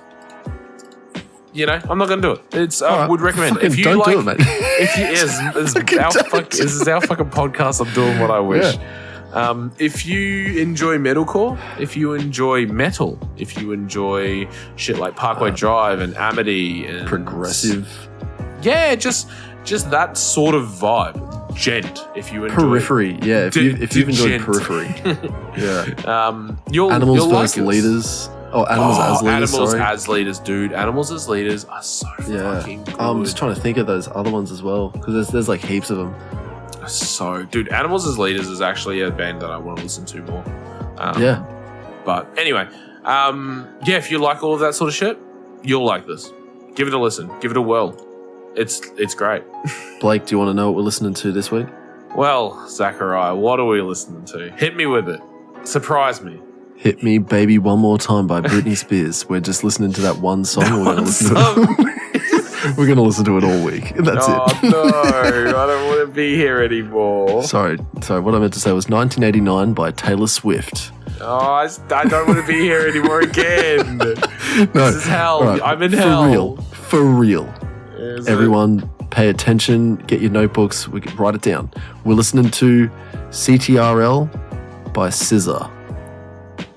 not going to do it. It's would recommend. If you don't like, do it, mate. If you this is our fucking podcast. I'm doing what I wish. Yeah. If you enjoy metalcore, if you enjoy metal, if you enjoy shit like Parkway Drive and Amity and progressive, just that sort of vibe. Gent, if you enjoy Periphery, yeah. If you've enjoyed Periphery, yeah. You'll vs. like Leaders. Oh, Animals as Leaders. Animals as Leaders, dude. Animals as Leaders are so fucking good. I'm just trying to think of those other ones as well because there's like heaps of them. So, dude, Animals as Leaders is actually a band that I want to listen to more. But anyway, if you like all of that sort of shit, you'll like this. Give it a listen. Give it a whirl. It's great. Blake, do you want to know what we're listening to this week? Well, Zachariah, what are we listening to? Hit me with it. Surprise me. Hit Me Baby One More Time by Britney Spears. We're just listening to that one song. We're going to listen to it all week. That's it. No, I don't want to be here anymore. Sorry. What I meant to say was 1989 by Taylor Swift. Oh, I don't want to be here anymore again. This is hell. Right. I'm in hell. For real. Everyone, pay attention. Get your notebooks. Write it down. We're listening to CTRL by SZA.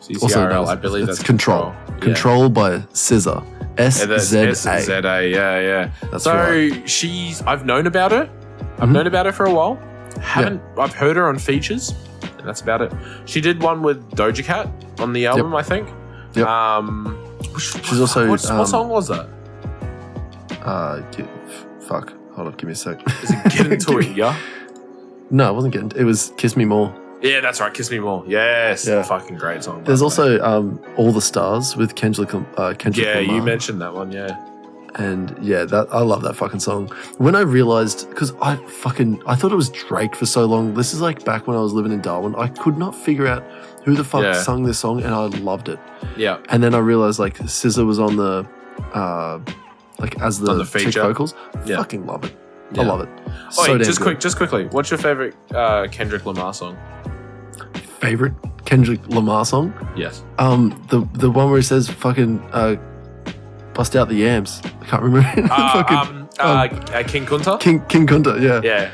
CTRL, I believe that's Control. Yeah. Control by SZA. SZA. SZA, yeah. That's so right. I've known about her. I've known about her for a while. I've heard her on features, and that's about it. She did one with Doja Cat on the album, I think. Yep. She's also. What song was that? Fuck. Hold on, give me a sec. Is it Get Into It, yeah? No, it wasn't Get Into It. It was Kiss Me More. Yeah, that's right. Kiss Me More. Yes. Yeah. Fucking great song. There's also All the Stars with Kendrick Lamar. Yeah, you mentioned that one, yeah. And yeah, I love that fucking song. When I realized, because I thought it was Drake for so long. This is like back when I was living in Darwin. I could not figure out who the fuck sung this song, and I loved it. Yeah. And then I realized like SZA was on the as the feature chick vocals. Yeah. Fucking love it. I love it. Just quickly. What's your favorite Kendrick Lamar song? Favorite Kendrick Lamar song? Yes. The one where he says fucking bust out the yams. I can't remember. King Kunta? King Kunta, yeah. Yeah.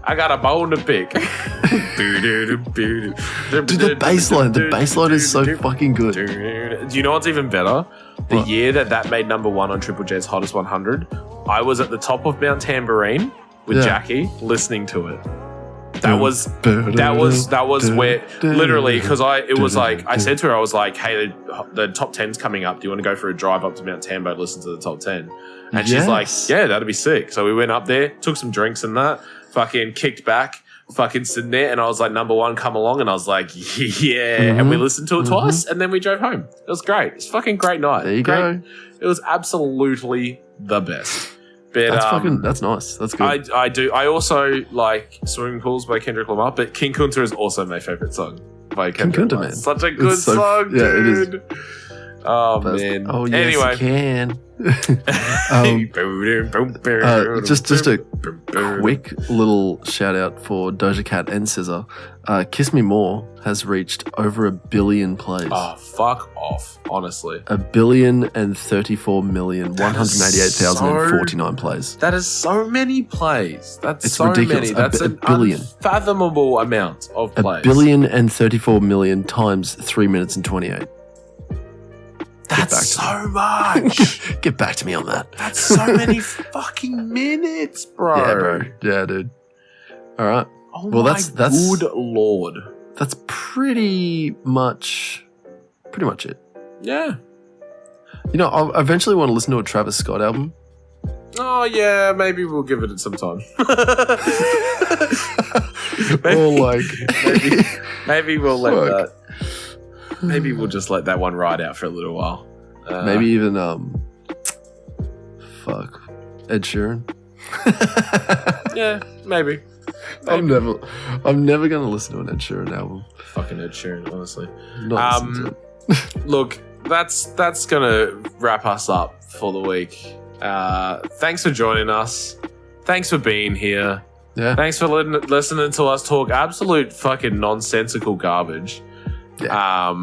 I got a bone to pick. Dude, the bassline is so fucking good. Do you know what's even better? The year that made number one on Triple J's Hottest 100, I was at the top of Mount Tambourine with Jackie listening to it. That was where literally because I said to her, I was like, hey, the top 10's coming up. Do you want to go for a drive up to Mount Tambo to listen to the top 10? And she's like, yeah, that'd be sick. So we went up there, took some drinks and that, fucking kicked back, fucking sitting there, and I was like, number one, come along, and I was like, yeah, and we listened to it twice, and then we drove home. It was great. It's a fucking great night. There you go. It was absolutely the best. But that's nice. That's good. I also like Swimming Pools by Kendrick Lamar, but King Kunta is also my favorite song by Kendrick Lamar. Man. Such a good song, dude. Yeah, it is. Oh, man. Oh, yes, anyway. you can. Just a quick little shout out for Doja Cat and SZA. Kiss Me More has reached over 1 billion plays. Oh, fuck off, honestly. 1,034,188,049 plays. That is so many plays. It's so ridiculous. Many. That's an unfathomable amount of plays. 1,034,000,000 times 3 minutes and 28. That's so much. Get back to me on that. That's so many fucking minutes, bro. Yeah, bro. Yeah, dude. All right. Oh, well, that's good lord. That's pretty much it. Yeah. You know, I eventually want to listen to a Travis Scott album. Oh yeah, maybe we'll give it some time. maybe we'll let that. Maybe we'll just let that one ride out for a little while. Maybe even Ed Sheeran. Yeah, maybe. I'm never gonna listen to an Ed Sheeran album. Fucking Ed Sheeran, honestly. Not listen to it. Look, that's gonna wrap us up for the week. Thanks for joining us. Thanks for being here. Yeah. Thanks for listening to us talk absolute fucking nonsensical garbage. Yeah.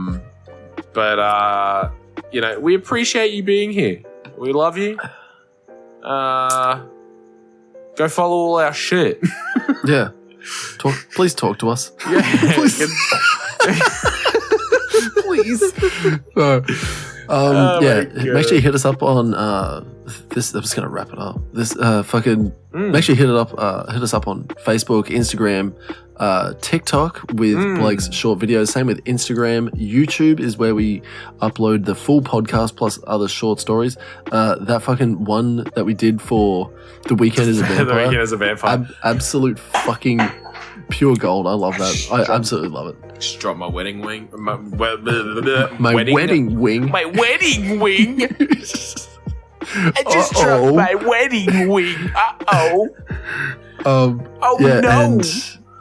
But you know, we appreciate you being here. We love you. Go follow all our shit. Yeah. Please talk to us. Yeah. Please. Please. Make sure you hit us up on this. I'm just gonna wrap it up. Make sure you hit us up on Facebook, Instagram, TikTok with Blake's short videos. Same with Instagram. YouTube is where we upload the full podcast plus other short stories. That fucking one that we did for The Weekend is a Vampire. The Weekend is a Vampire. Absolute fucking pure gold. I love that. I absolutely love it. Just drop my wedding wing. My wedding wing. My wedding wing. I just dropped my wedding wing. No.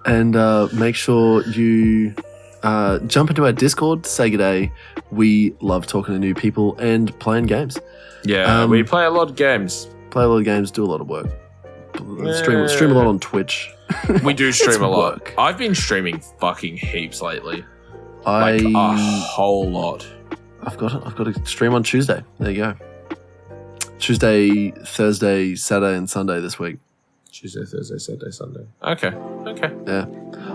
And make sure you jump into our Discord, say g'day. We love talking to new people and playing games. Yeah, we play a lot of games. Do a lot of work. Stream a lot on Twitch. We do stream a lot. Work. I've been streaming fucking heaps lately. A whole lot. I've got a stream on Tuesday. There you go. Tuesday, Thursday, Saturday, and Sunday this week. Tuesday, Thursday, Saturday, Sunday. Okay. Yeah.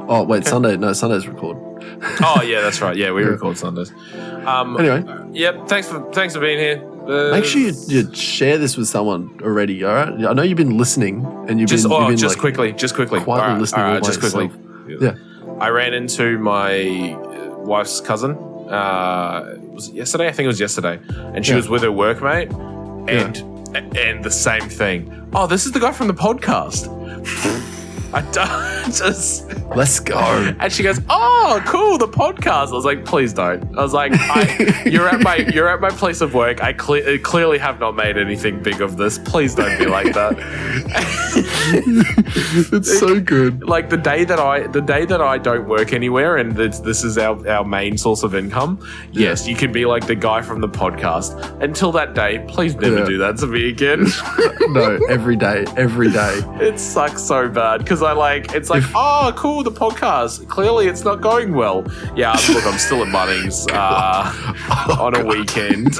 Oh wait, okay. Sunday. No, Sundays record. Oh yeah, that's right. Yeah, we record Sundays. Anyway. Yep. Thanks for being here. Make sure you share this with someone already. All right. I know you've been listening, and you've been quickly. Quietly listening. All right, just quickly. Yeah. I ran into my wife's cousin. Was it yesterday? I think it was yesterday, and she was with her workmate, and the same thing. Oh, this is the guy from the podcast. Let's go. And she goes, "Oh, cool, the podcast." I was like, "Please don't." I was like, "You're at my place of work. I clearly have not made anything big of this. Please don't be like that." It's so good. Like the day that I don't work anywhere and this is our main source of income, yes, you can be like the guy from the podcast. Until that day, please never do that to me again. No, every day. It sucks so bad because it's like, oh, cool, the podcast. Clearly it's not going well. Yeah, look, I'm still at Bunnings on a weekend.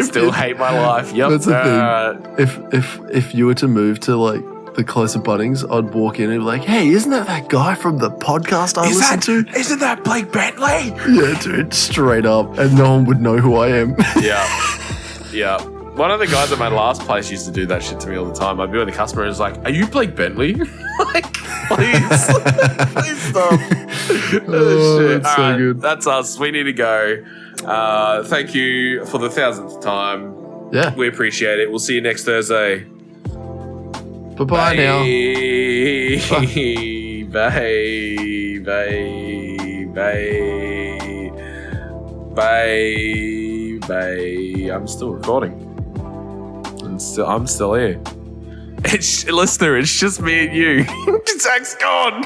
Still hate my life. Yep. That's the thing. If you were to move to like the closer Bunnings, I'd walk in and be like, hey, isn't that guy from the podcast I listen to? Isn't that Blake Bentley? Yeah, dude, straight up. And no one would know who I am. Yeah. One of the guys at my last place used to do that shit to me all the time. I'd be with the customer and it's like, are you Blake Bentley? Like, please stop. Shit. That's so good. That's us. We need to go. Thank you for the 1,000th time. Yeah. We appreciate it. We'll see you next Thursday. Bye-bye now. Bye. I'm still recording. I'm still here. Listener, it's just me and you. Zakk's gone.